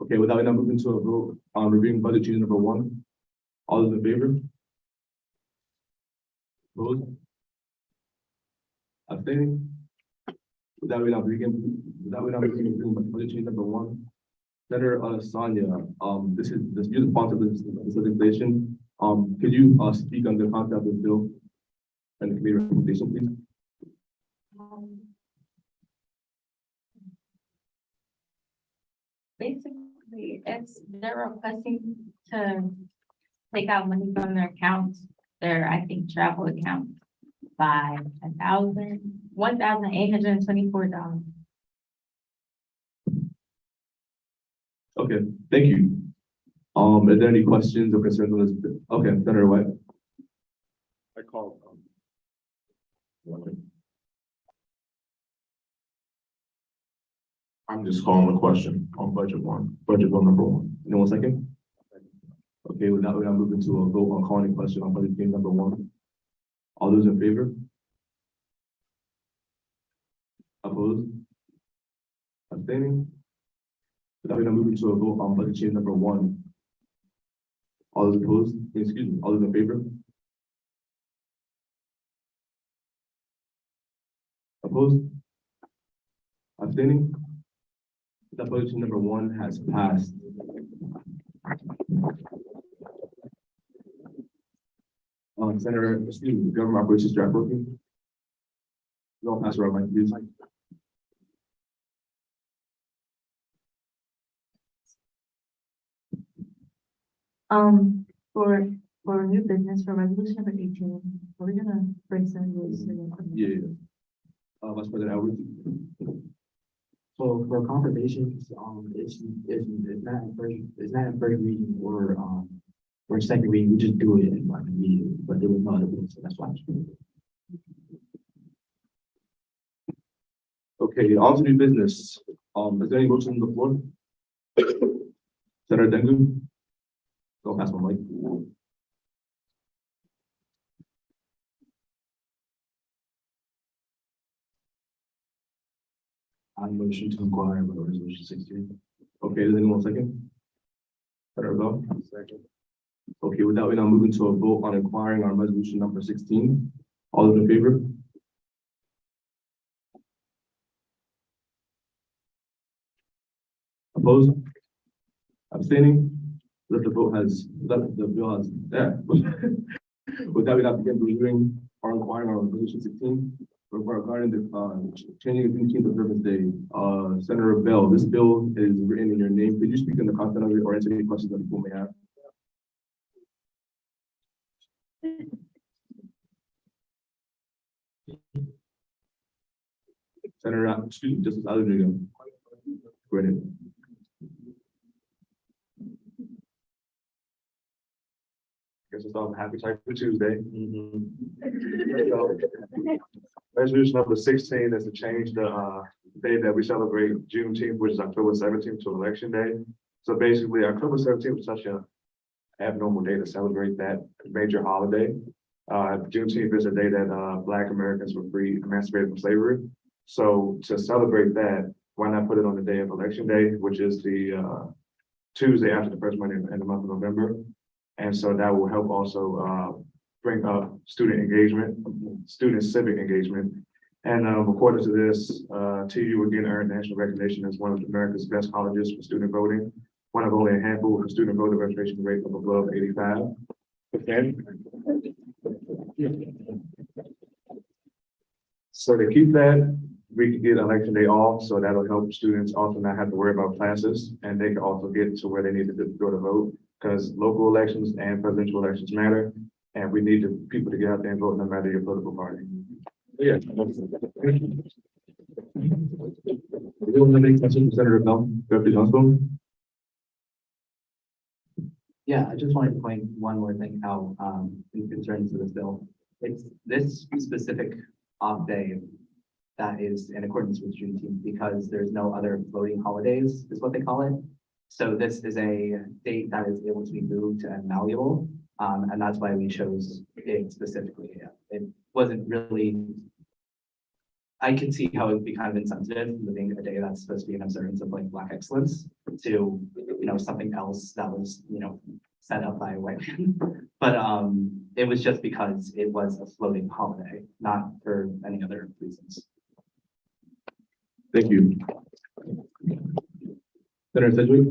[SPEAKER 2] Okay, without now moving to a vote on reviewing budget change number 1. All those in favor? Opposed? Abstaining? Without now moving to budget change number 1. Senator Sonia, this is you're the sponsor of this legislation. Could you speak on the concept of the bill and the committee recommendation, please?
[SPEAKER 5] Basically, they're requesting to take out money from their accounts, I think, travel account by $1,824.
[SPEAKER 2] Okay, thank you. Is there any questions or concerns on this? Okay, Senator White.
[SPEAKER 1] I call.
[SPEAKER 2] I'm just calling a question on budget bill number 1. Anyone second? Okay, with that, we're now moving to a vote on calling a question on budget bill number 1. All those in favor? Opposed? Abstaining? With that, we're now moving to a vote on budget change number 1. All those opposed? Excuse me, all those in favor? Opposed? Abstaining? That budget number 1 has passed. Senator, excuse me, government operations draft working. No, pass around my please.
[SPEAKER 5] For new business, for resolution number 18, we're gonna bring some rules.
[SPEAKER 2] Yeah. Vice President Edwards.
[SPEAKER 3] So for confirmations, it's not in first reading or second reading, we just do it in like immediately, but there was no other way, so that's why.
[SPEAKER 2] Okay, on to new business. Is there any motion on the floor? Senator Dengu? Go pass my mic.
[SPEAKER 13] I motion to inquire about resolution 16.
[SPEAKER 2] Okay, does anyone second? Senator Bell?
[SPEAKER 1] Second.
[SPEAKER 2] Okay, with that, we're now moving to a vote on inquiring on resolution number 16. All those in favor? Opposed? Abstaining? That the bill has, yeah. With that, we now begin reviewing or inquiring on resolution 16 regarding the changing of Juneteenth observance day. Senator Bell, this bill is written in your name. Could you speak on the content of it or answer any questions that people may have? Senator, excuse me, Justice Alexander. Go ahead.
[SPEAKER 1] Guess it's all happy type for Tuesday. Resolution number 16 is to change the day that we celebrate Juneteenth, which is October 17th, to Election Day. So basically, October 17th was such an abnormal day to celebrate that major holiday. Juneteenth is a day that Black Americans were free, emancipated from slavery. So to celebrate that, why not put it on the day of Election Day, which is the Tuesday after the first Monday in the month of November. And so that will help also bring up student engagement, student civic engagement, And according to this, TU again earned national recognition as one of America's best colleges for student voting. One of only a handful with a student voter registration rate of above 85%. So to keep that, we can get election day off, so that'll help students also not have to worry about classes, and they can also get to where they need to go to vote, because local elections and presidential elections matter, and we need people to get out there and vote no matter your political party. Yeah.
[SPEAKER 2] We don't have any questions, Senator Bell, Deputy Johnson.
[SPEAKER 9] Yeah, I just wanted to point one more thing out, in concerns to this bill. It's this specific off day that is in accordance with Juneteenth because there's no other floating holidays, is what they call it. So this is a date that is able to be moved and malleable, and that's why we chose it specifically. It wasn't really. I could see how it would be kind of insensitive, moving a day that's supposed to be an observance of like Black excellence to, something else that was, set up by a white man. But it was just because it was a floating holiday, not for any other reasons.
[SPEAKER 2] Thank you. Senator Sedgwick.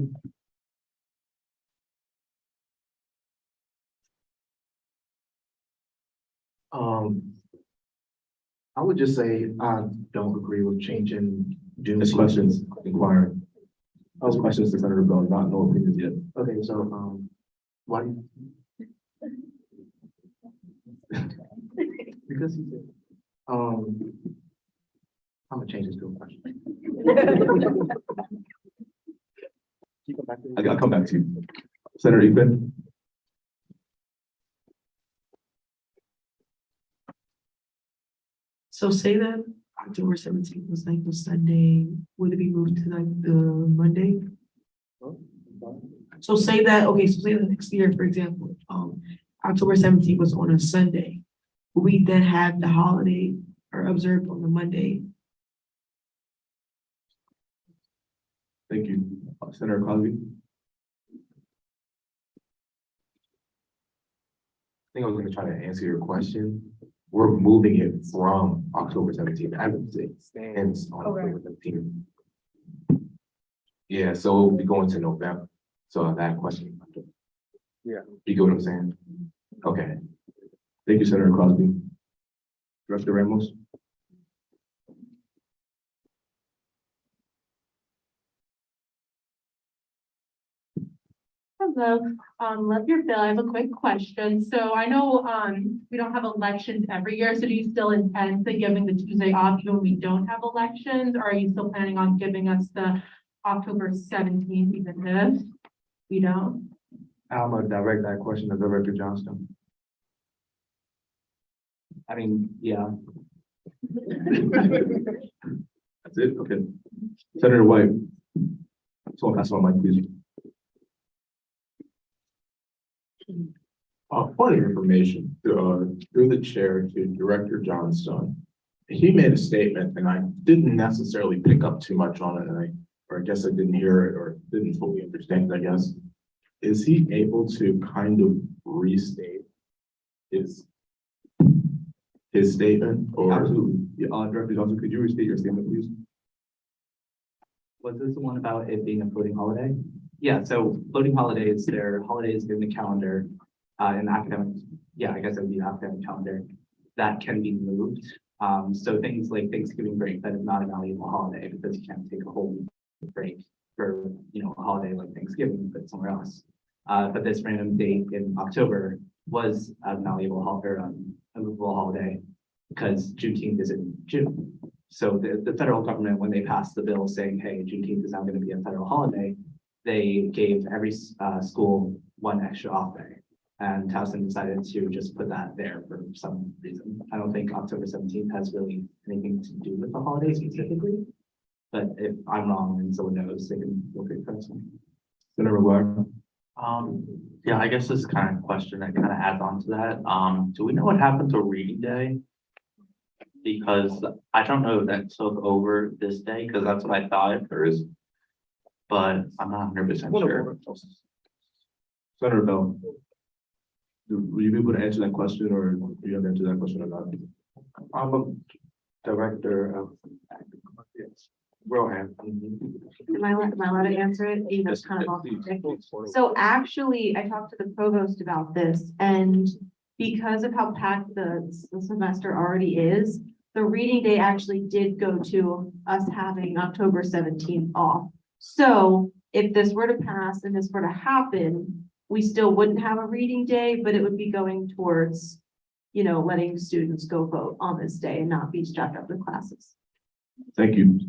[SPEAKER 13] I would just say I don't agree with changing June.
[SPEAKER 2] This questions inquiring. Those questions to Senator Bell, not no opinions yet.
[SPEAKER 13] Okay, so, why? Because he said, I'm gonna change this to a question.
[SPEAKER 2] I'll come back to you. Senator Ekman.
[SPEAKER 10] So say that October 17th was like the Sunday, would it be moved to like the Monday? So say that, okay, so say the next year, for example, October 17th was on a Sunday. We then have the holiday or observed on the Monday.
[SPEAKER 2] Thank you. Senator Crosby.
[SPEAKER 14] I think I was gonna try to answer your question. We're moving it from October 17th. As it stands on October 17th. Yeah, so we'll be going to November. So that question.
[SPEAKER 1] Yeah.
[SPEAKER 14] You get what I'm saying? Okay.
[SPEAKER 2] Thank you, Senator Crosby. Director Ramos.
[SPEAKER 5] Hello, love your bill. I have a quick question. So I know, we don't have elections every year. So do you still intend to giving the Tuesday off even when we don't have elections? Or are you still planning on giving us the October 17th even if we don't?
[SPEAKER 1] I'm gonna direct that question to Director Johnston.
[SPEAKER 9] I mean, yeah,
[SPEAKER 2] That's it, okay. Senator White. So I'll pass on mic, please.
[SPEAKER 15] Point of information, through the chair to Director Johnstone. He made a statement and I didn't necessarily pick up too much on it, and or I guess I didn't hear it or didn't fully understand it, I guess. Is he able to kind of restate his statement or?
[SPEAKER 2] Absolutely. Yeah, Director Johnson, could you restate your statement, please?
[SPEAKER 9] was this the one about it being a floating holiday? Yeah, so floating holidays, they're holidays in the calendar, in academic, yeah, I guess it would be academic calendar that can be moved. So things like Thanksgiving break, that is not a valuable holiday because you can't take a whole break for, a holiday like Thanksgiving and put it somewhere else. But this random date in October was a malleable holiday, a movable holiday because Juneteenth is in June. So the federal government, when they passed the bill saying, hey, Juneteenth is now going to be a federal holiday, they gave every school one extra off day. And Towson decided to just put that there for some reason. I don't think October 17th has really anything to do with the holiday specifically. But if I'm wrong and someone knows, they can look at that.
[SPEAKER 2] Senator McGuire.
[SPEAKER 16] Yeah, I guess this is kind of a question that kind of adds on to that. Do we know what happened to reading day? Because I don't know if that took over this day, because that's what I thought at first. But I'm not 100% sure.
[SPEAKER 2] Senator Bell. Will you be able to answer that question, or do you have to answer that question or not?
[SPEAKER 14] Director of. Rohan.
[SPEAKER 8] Am I allowed to answer it? Even though it's kind of off topic. So actually, I talked to the provost about this, and because of how packed the semester already is, the reading day actually did go to us having October 17th off. So if this were to pass and this were to happen, we still wouldn't have a reading day, but it would be going towards, letting students go vote on this day and not be strapped up with classes.
[SPEAKER 2] Thank you.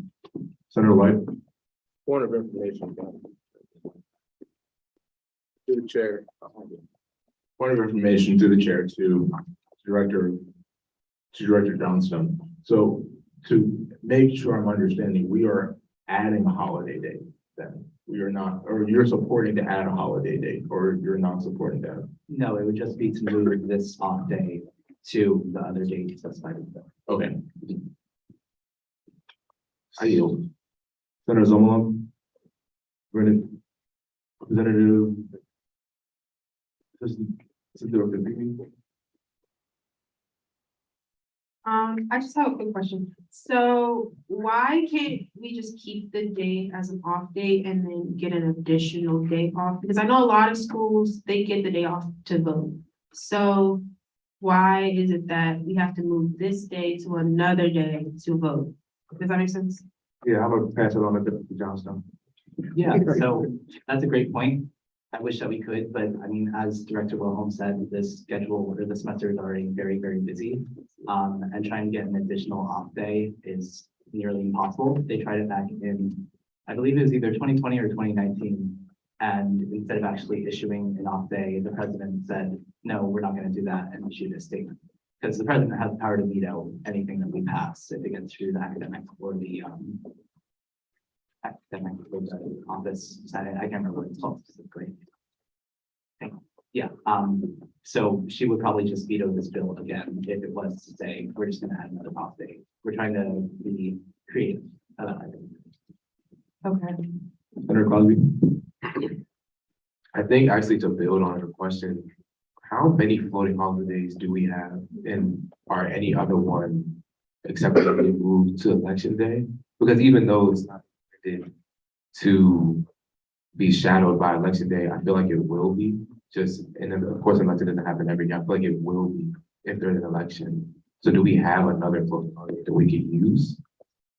[SPEAKER 2] Senator White.
[SPEAKER 1] Point of information. To the chair.
[SPEAKER 15] Point of information to the chair, to Director Johnstone. So to make sure I'm understanding, we are adding a holiday date then. We are not, or you're supporting to add a holiday date, or you're not supporting that?
[SPEAKER 9] No, it would just be to move this off day to the other date specified.
[SPEAKER 15] Okay.
[SPEAKER 2] I yield. Senator Zomulon. Representative. Assistant Director Bigney.
[SPEAKER 7] I just have a quick question. So why can't we just keep the day as an off day and then get an additional day off? Because I know a lot of schools, they get the day off to vote. So why is it that we have to move this day to another day to vote? Does that make sense?
[SPEAKER 2] Yeah, I'm gonna pass it on to Director Johnstone.
[SPEAKER 9] Yeah, so that's a great point. I wish that we could, but I mean, as Director Wilhelm said, this schedule or the semester is already very, very busy. And trying to get an additional off day is nearly impossible. They tried it back in, I believe it was either 2020 or 2019. And instead of actually issuing an off day, the president said, no, we're not going to do that, and issued a statement. Because the president has the power to veto anything that we pass if it gets through the academic or the academic office senate. I can't remember what it's called specifically. Yeah, so she would probably just veto this bill again if it was to say, we're just gonna add another off day. We're trying to be creative about it.
[SPEAKER 10] Okay.
[SPEAKER 2] Senator Crosby.
[SPEAKER 14] I think actually to build on her question, how many floating holidays do we have, and are any other one except for they moved to election day? Because even though it's not predicted to be shadowed by election day, I feel like it will be. And then of course, election doesn't happen every year. I feel like it will be if there's an election. So do we have another floating holiday that we could use?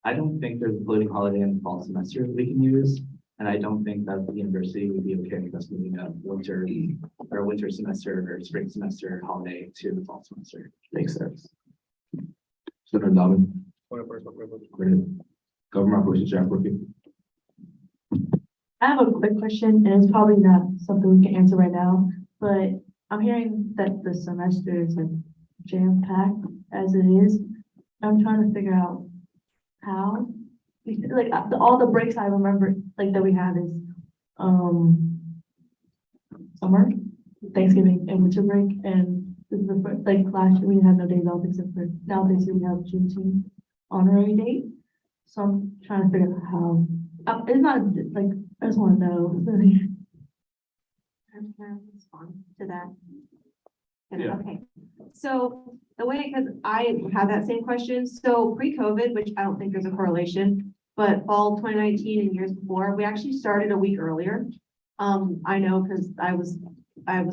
[SPEAKER 9] I don't think there's a floating holiday in the fall semester that we can use. And I don't think that the university would be okay with us moving a winter semester or spring semester holiday to the fall semester.
[SPEAKER 2] Makes sense. Senator Damon. Government Operations Chair Rookie.
[SPEAKER 5] I have a quick question, and it's probably not something we can answer right now, but I'm hearing that the semester is like jam-packed as it is. I'm trying to figure out how, like, all the breaks I remember, like, that we have is, summer, Thanksgiving, and winter break, and this is the first, like, last year we had no days off except for, now this year we have Juneteenth honorary date. So I'm trying to figure out how, it's not, like, I just want to know.
[SPEAKER 8] I can respond to that.
[SPEAKER 2] Yeah.
[SPEAKER 8] Okay, so the way, because I had that same question, so pre-COVID, which I don't think there's a correlation, but fall 2019 and years before, we actually started a week earlier. I know because I was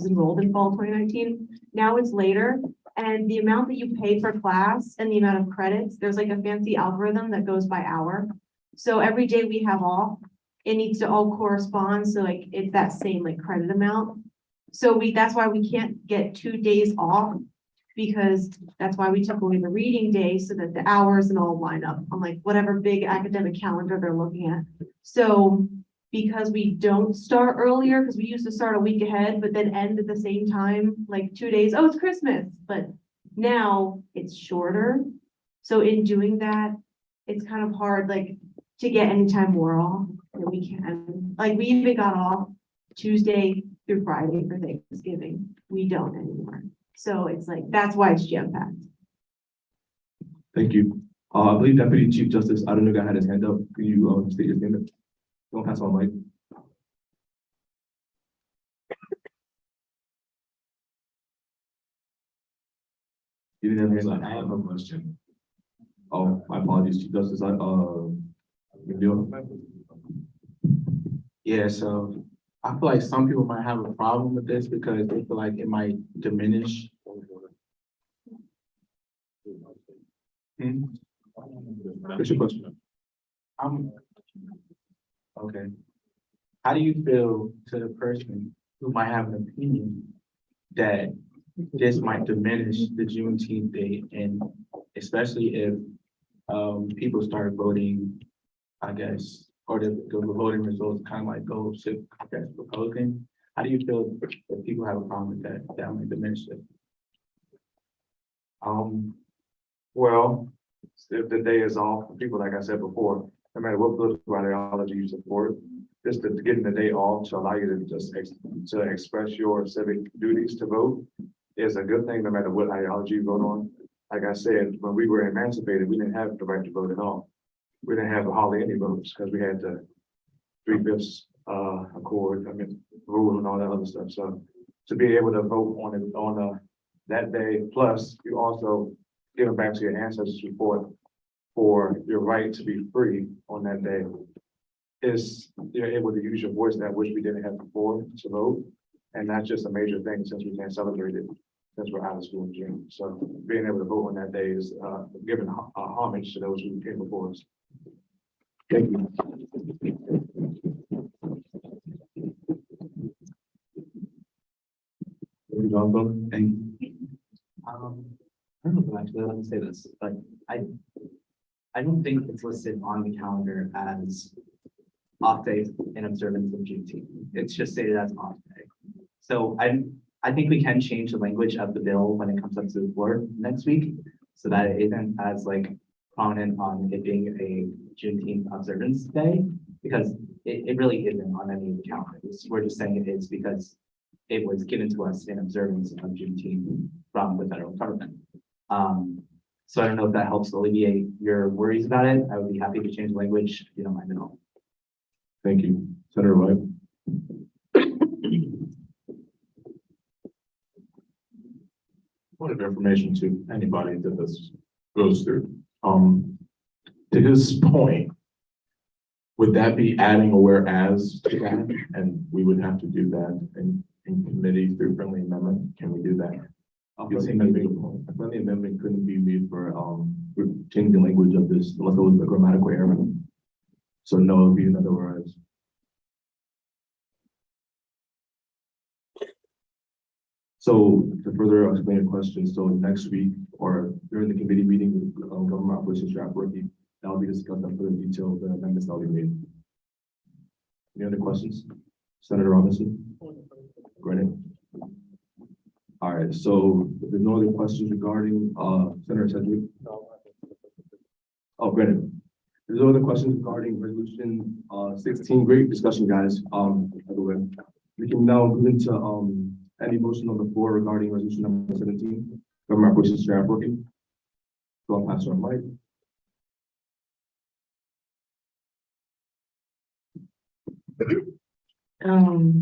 [SPEAKER 8] enrolled in fall 2019. Now it's later, and the amount that you pay for class and the amount of credits, there's like a fancy algorithm that goes by hour. So every day we have off, it needs to all correspond, so like it's that same like credit amount. So that's why we can't get 2 days off, because that's why we took away the reading day so that the hours and all line up on like whatever big academic calendar they're looking at. So because we don't start earlier, because we used to start a week ahead, but then end at the same time, like 2 days, oh, it's Christmas, but now it's shorter. So in doing that, it's kind of hard, like, to get any time more off that we can. Like, we even got off Tuesday through Friday for Thanksgiving. We don't anymore. So it's like, that's why it's jam-packed.
[SPEAKER 2] Thank you. I believe Deputy Chief Justice Adenuga had his hand up. Can you state your statement? Don't pass on mic. You didn't have your hand up.
[SPEAKER 15] I have a question.
[SPEAKER 2] Oh, my apologies, Chief Justice, McNeil.
[SPEAKER 15] Yeah, so I feel like some people might have a problem with this because they feel like it might diminish.
[SPEAKER 2] What's your question?
[SPEAKER 15] Okay. How do you feel to the person who might have an opinion that this might diminish the Juneteenth date, and especially if people start voting, I guess, or the voting results kind of like go to, I guess, Republican? How do you feel if people have a problem with that, that might diminish it?
[SPEAKER 14] Well, if the day is off, for people, like I said before, no matter what political ideology you support, just to getting the day off to allow you to just to express your civic duties to vote is a good thing, no matter what ideology you vote on. Like I said, when we were emancipated, we didn't have the right to vote at all. We didn't have hardly any votes because we had the 3/5 accord, rule and all that other stuff. So to be able to vote on that day, plus you also giving back to your ancestors report for your right to be free on that day, is you're able to use your voice that which we didn't have before to vote. And that's just a major thing since we can't celebrate it since we're out of school in June. So being able to vote on that day is giving homage to those who came before us.
[SPEAKER 2] Thank you. Johnson, thank you.
[SPEAKER 9] I don't know if actually let me say this, but I don't think it's listed on the calendar as off day in observance of Juneteenth. It's just stated as off day. So I think we can change the language of the bill when it comes up to the floor next week, so that it isn't as like prominent on it being a Juneteenth observance day, because it really isn't on any of the calendars. We're just saying it is because it was given to us in observance of Juneteenth from the federal government. So I don't know if that helps alleviate your worries about it. I would be happy to change the language if you don't mind at all.
[SPEAKER 2] Thank you. Senator White.
[SPEAKER 15] Point of information to anybody that this goes through. To his point, would that be adding a whereas to that? And we would have to do that in committee through friendly amendment. Can we do that?
[SPEAKER 2] A friendly amendment couldn't be made for changing the language of this unless it was a grammatical error. So no, it would be another whereas. So to further explain your question, so next week or during the committee meeting with government operations draft working, that will be discussed in further detail, the amendments that will be made. Any other questions? Senator Robinson? Great. All right, so if there's no other questions regarding Senator Sedgwick. Oh, great. There's no other questions regarding resolution 16. Great discussion, guys. By the way, we can now move into any motion on the floor regarding resolution number 17, government operations draft working. So I'll pass it on Mike.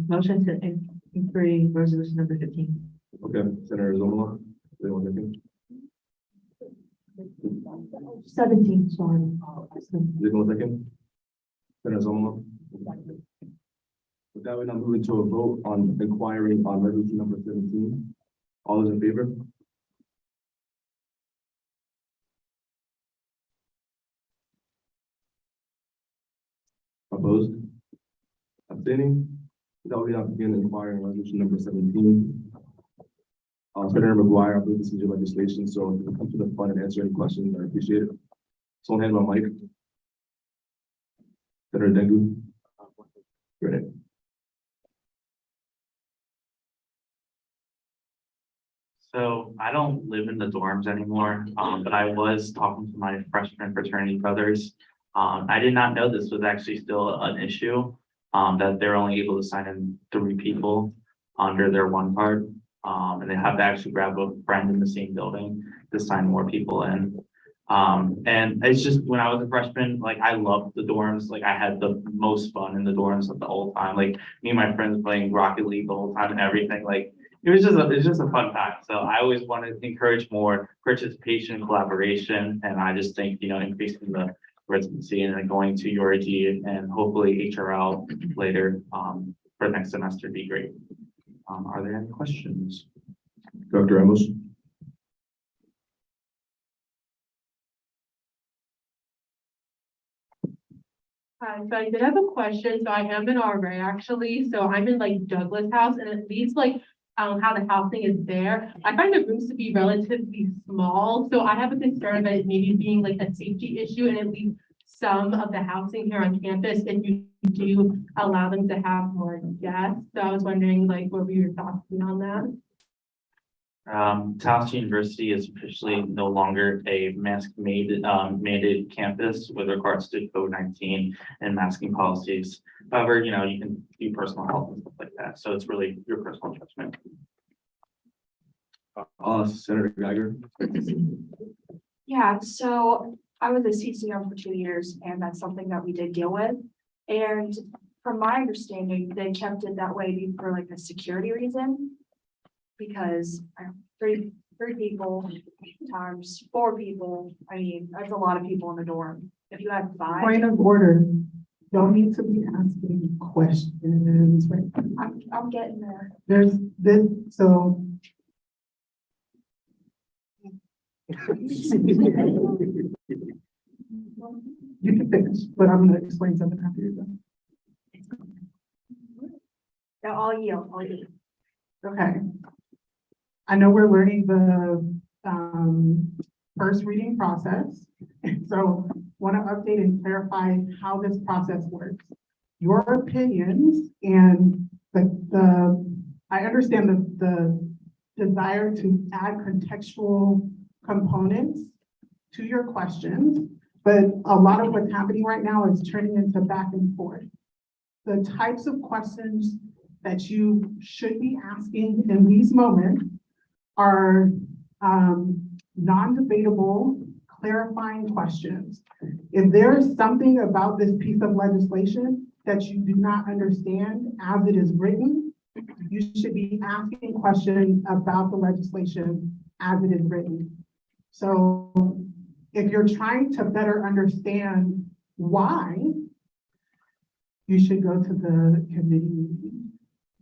[SPEAKER 5] Motion to agree resolution number 15.
[SPEAKER 2] Okay, Senator Zola. Anyone second?
[SPEAKER 5] 17, sorry.
[SPEAKER 2] Anyone second? Senator Zola. With that, we're now moving to a vote on inquiring on resolution number 17. All those in favor? Opposed? Abstaining? With that, we now begin inquiring resolution number 17. Senator McGuire, I believe this is your legislation, so if you can come to the front and answer any questions, I appreciate it. Someone hand my mic. Senator Dengu. Great.
[SPEAKER 16] So I don't live in the dorms anymore, but I was talking to my freshman fraternity brothers. I did not know this was actually still an issue, that they're only able to sign in 3 people under their one card. And they have to actually grab a friend in the same building to sign more people in. And it's just, when I was a freshman, like I loved the dorms. Like I had the most fun in the dorms the whole time. Like me and my friends playing Rocket League the whole time and everything. Like it's just a fun time. So I always want to encourage more participation, collaboration, and I just think, increasing the residency and then going to URG and hopefully HRL later, for next semester would be great. Are there any questions?
[SPEAKER 2] Dr. Amos?
[SPEAKER 12] Hi, so I did have a question. So I am in RA actually. So I'm in like Douglas House and at least like how the housing is there. I find the rooms to be relatively small. So I have a concern that it maybe being like a safety issue and at least some of the housing here on campus, if you do allow them to have more guests. So I was wondering like, what were your thoughts on that?
[SPEAKER 16] Taos University is officially no longer a mandated campus with regards to COVID-19 and masking policies. However, you can do personal health and stuff like that. So it's really your personal judgment.
[SPEAKER 2] Senator Geiger?
[SPEAKER 17] Yeah, so I was a CCM for 2 years and that's something that we did deal with. And from my understanding, they kept it that way for like a security reason. Because three people times 4 people, I mean, that's a lot of people in the dorm. If you had 5.
[SPEAKER 4] Point of order, don't need to be asking questions, right?
[SPEAKER 17] I'm getting there.
[SPEAKER 4] There's this, so. You can finish, but I'm gonna explain something after you're done.
[SPEAKER 17] Yeah, I'll yield.
[SPEAKER 4] Okay. I know we're learning the first reading process. So want to update and clarify how this process works. Your opinions and I understand the desire to add contextual components to your questions, but a lot of what's happening right now is turning into back and forth. The types of questions that you should be asking in these moments are non-debatable, clarifying questions. If there's something about this piece of legislation that you do not understand as it is written, you should be asking questions about the legislation as it is written. So if you're trying to better understand why, you should go to the committee meeting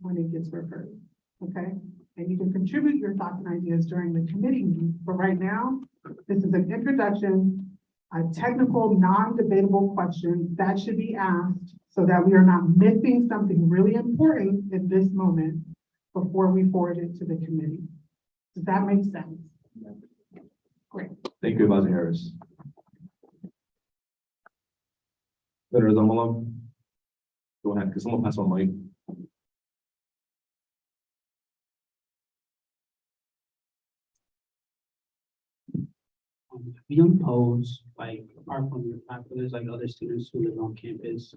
[SPEAKER 4] when it gets referred, okay? And you can contribute your thoughts and ideas during the committee meeting, but right now, this is an introduction, a technical, non-debatable question that should be asked so that we are not missing something really important in this moment before we forward it to the committee. Does that make sense? Great.
[SPEAKER 2] Thank you, Advisor Harris. Senator Zumalo? Go ahead, because someone pass on mic.
[SPEAKER 3] We don't pose, like, apart from your faculty, like other students who live on campus.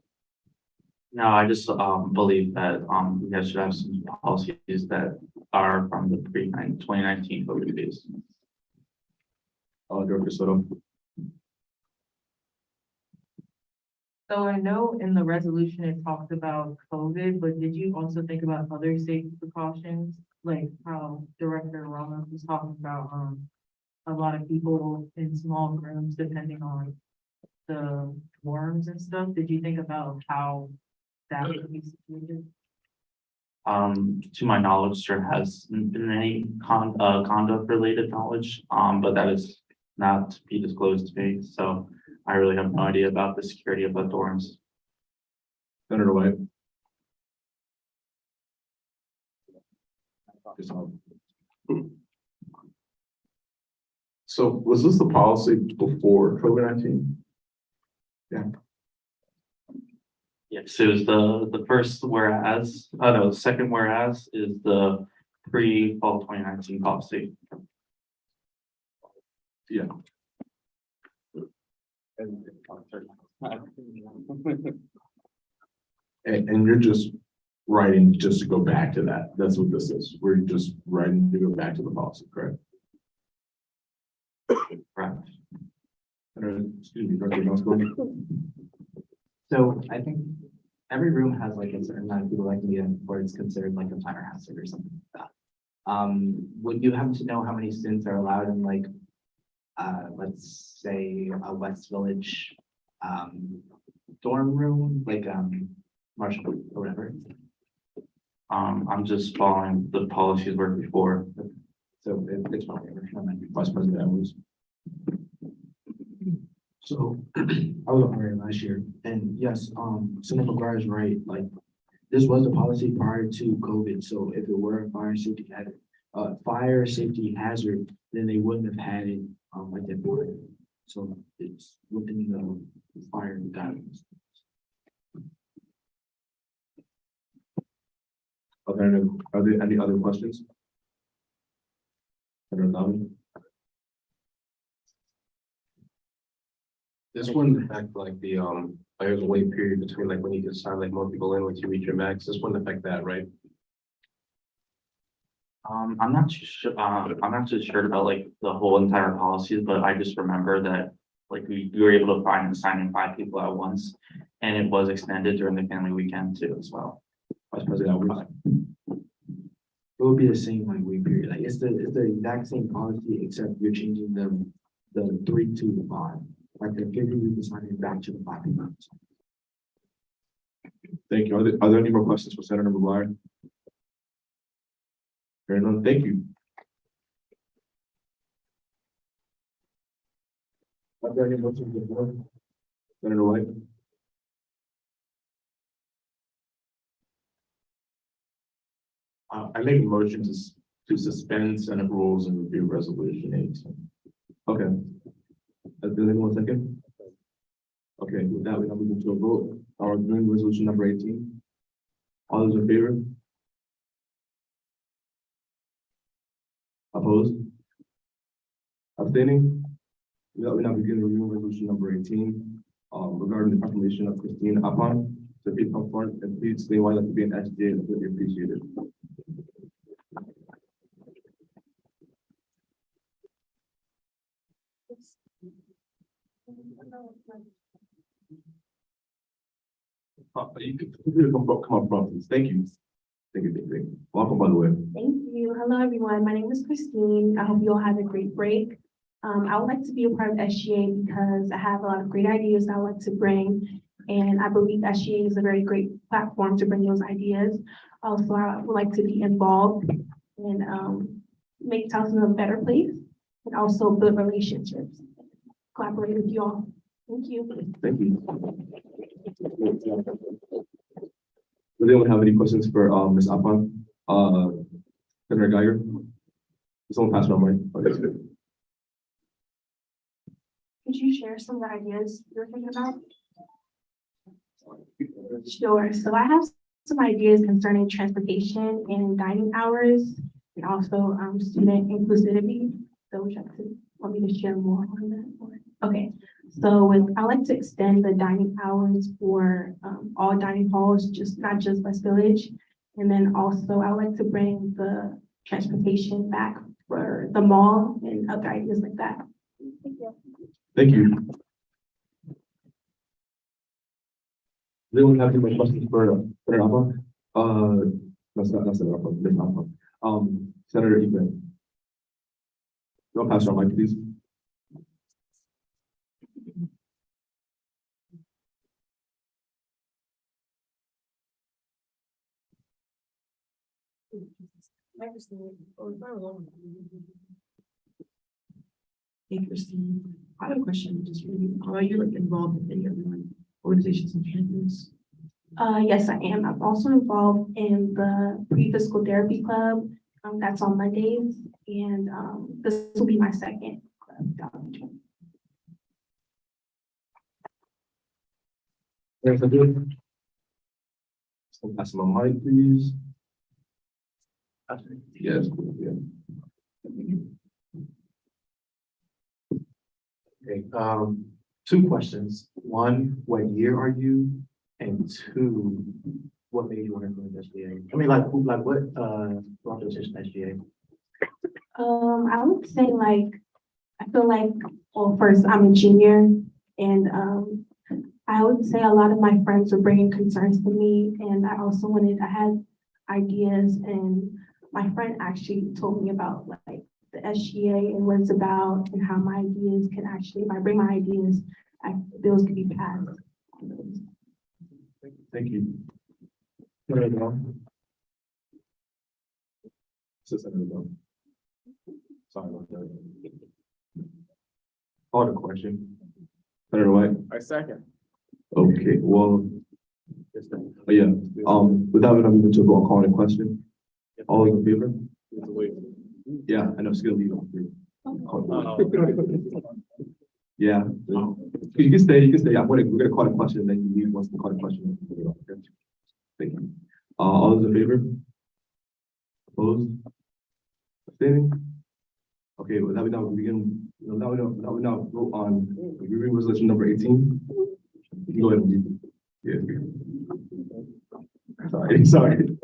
[SPEAKER 16] No, I just believe that you guys should have some policies that are from the pre-2019 COVID days.
[SPEAKER 2] Director Soto.
[SPEAKER 10] So I know in the resolution it talked about COVID, but did you also think about other safety precautions? Like how Director Ramos was talking about, a lot of people in small rooms depending on the dorms and stuff. Did you think about how that would be situated?
[SPEAKER 16] To my knowledge, there hasn't been any conduct related knowledge, but that is not to be disclosed to me. So I really have no idea about the security of the dorms.
[SPEAKER 2] Senator White.
[SPEAKER 15] So was this the policy before COVID-19? Yeah.
[SPEAKER 16] Yes, it was the first whereas, no, the second whereas is the pre-fall 2019 policy.
[SPEAKER 2] Yeah. And you're just writing just to go back to that. That's what this is. We're just writing to go back to the policy, correct?
[SPEAKER 16] Right.
[SPEAKER 2] Excuse me, Dr. Johnson.
[SPEAKER 9] So I think every room has like a certain amount of people that can be in where it's considered like a fire hazard or something like that. Would you happen to know how many students are allowed in like, let's say a West Village, dorm room, like, Marshall or whatever?
[SPEAKER 16] I'm just following the policies were before.
[SPEAKER 9] So it's fine.
[SPEAKER 2] Vice President Edwards.
[SPEAKER 3] So I was on it last year, and yes, Senator McGuire is right, like, this was a policy prior to COVID, so if it were a fire safety hazard, then they wouldn't have had it, like that before. So it's within the fire guidelines.
[SPEAKER 2] Are there any other questions? Senator Damon?
[SPEAKER 14] This wouldn't affect like the, like there's a wait period between like when you can sign like more people in once you reach your max. This wouldn't affect that, right?
[SPEAKER 16] I'm not too sure, I'm not too sure about like the whole entire policies, but I just remember that like we were able to find and sign in 5 people at once. And it was extended during the family weekend too as well.
[SPEAKER 2] Vice President Edwards?
[SPEAKER 3] It would be the same like wait period, like it's the exact same policy, except you're changing the 3 to the 5. Like the 50 week is signing back to the 5 months.
[SPEAKER 2] Thank you. Are there any more questions for Senator McGuire? Hearing none, thank you. Are there any motions to the board? Senator White?
[SPEAKER 15] I make a motion to suspend Senate rules and review resolution 18.
[SPEAKER 2] Okay. Does anyone second? Okay, with that, we now move into a vote. Our doing resolution number 18. All those in favor? Opposed? Abstaining? We now begin the review of resolution number 18, regarding the proclamation of Christine Upon. So please come forward and please explain why that to be an SDA and would be appreciated. You can come up front, please. Thank you. Thank you. Welcome, by the way.
[SPEAKER 12] Thank you. Hello, everyone. My name is Christine. I hope you all had a great break. I would like to be a part of SGA because I have a lot of great ideas I would like to bring. And I believe SGA is a very great platform to bring those ideas. Also, I would like to be involved and make Towson a better place and also build relationships. Collaborate with you all. Thank you.
[SPEAKER 2] Thank you. Does anyone have any questions for Ms. Apan? Senator Geiger? Someone pass around mic. Oh, yes, good.
[SPEAKER 17] Could you share some of the ideas you're thinking about?
[SPEAKER 12] Sure. So I have some ideas concerning transportation and dining hours and also student inclusivity. So would you like to want me to share more on that? Okay. So I like to extend the dining hours for all dining halls, not just West Village. And then also I would like to bring the transportation back for the mall and other ideas like that. Thank you.
[SPEAKER 2] Thank you. Does anyone have any more questions for Senator Apan? That's not Senator Apan, Ms. Apan. Senator Ibrahim. Don't pass around mic, please.
[SPEAKER 3] Hey, Christine, I have a question, just really, are you like involved in any other like organizations on campus?
[SPEAKER 12] Yes, I am. I'm also involved in the pre-physical therapy club. That's on Mondays, and this will be my second club.
[SPEAKER 2] Thanks, Andrew. So pass my mic, please. Yes, yeah.
[SPEAKER 13] Okay, 2 questions. 1, what year are you? And 2, what made you want to go to SBA? I mean, like what brought your attention to SBA?
[SPEAKER 12] I would say I feel like, well, first I'm a junior, and I would say a lot of my friends were bringing concerns to me, and I had ideas and my friend actually told me about like the SGA and what it's about and how my ideas can actually, if I bring my ideas, bills can be passed.
[SPEAKER 2] Thank you. Sorry about that. Call the question. Senator White?
[SPEAKER 1] I second.
[SPEAKER 2] Okay, well, oh, yeah, without it, I'm going to go on calling the question. All those in favor? Yeah, I know, it's gonna leave on three. Yeah, you can stay, we're gonna call the question, and then you leave once the call the question. Okay. Thank you. All those in favor? Opposed? Abstaining? Okay, well, now we now begin, now we now vote on reviewing resolution number 18. You can go ahead and read. Yeah. Sorry.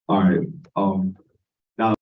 [SPEAKER 2] All right, now.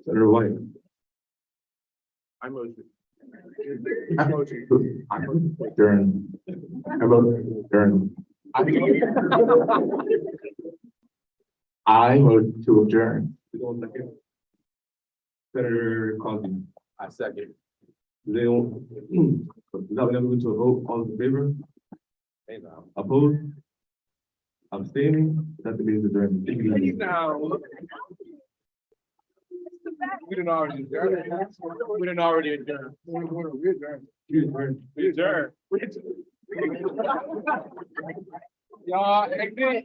[SPEAKER 2] Senator White.
[SPEAKER 1] I motion.
[SPEAKER 2] During. I vote during. I vote to adjourn. Senator Crosby.
[SPEAKER 1] I second.
[SPEAKER 2] They don't. Without going to a vote, all in favor?
[SPEAKER 1] Hey, now.
[SPEAKER 2] Opposed? Abstaining? That means adjourned.
[SPEAKER 1] Please now. We didn't already adjourn. We didn't already adjourn. We adjourned. Y'all, exit.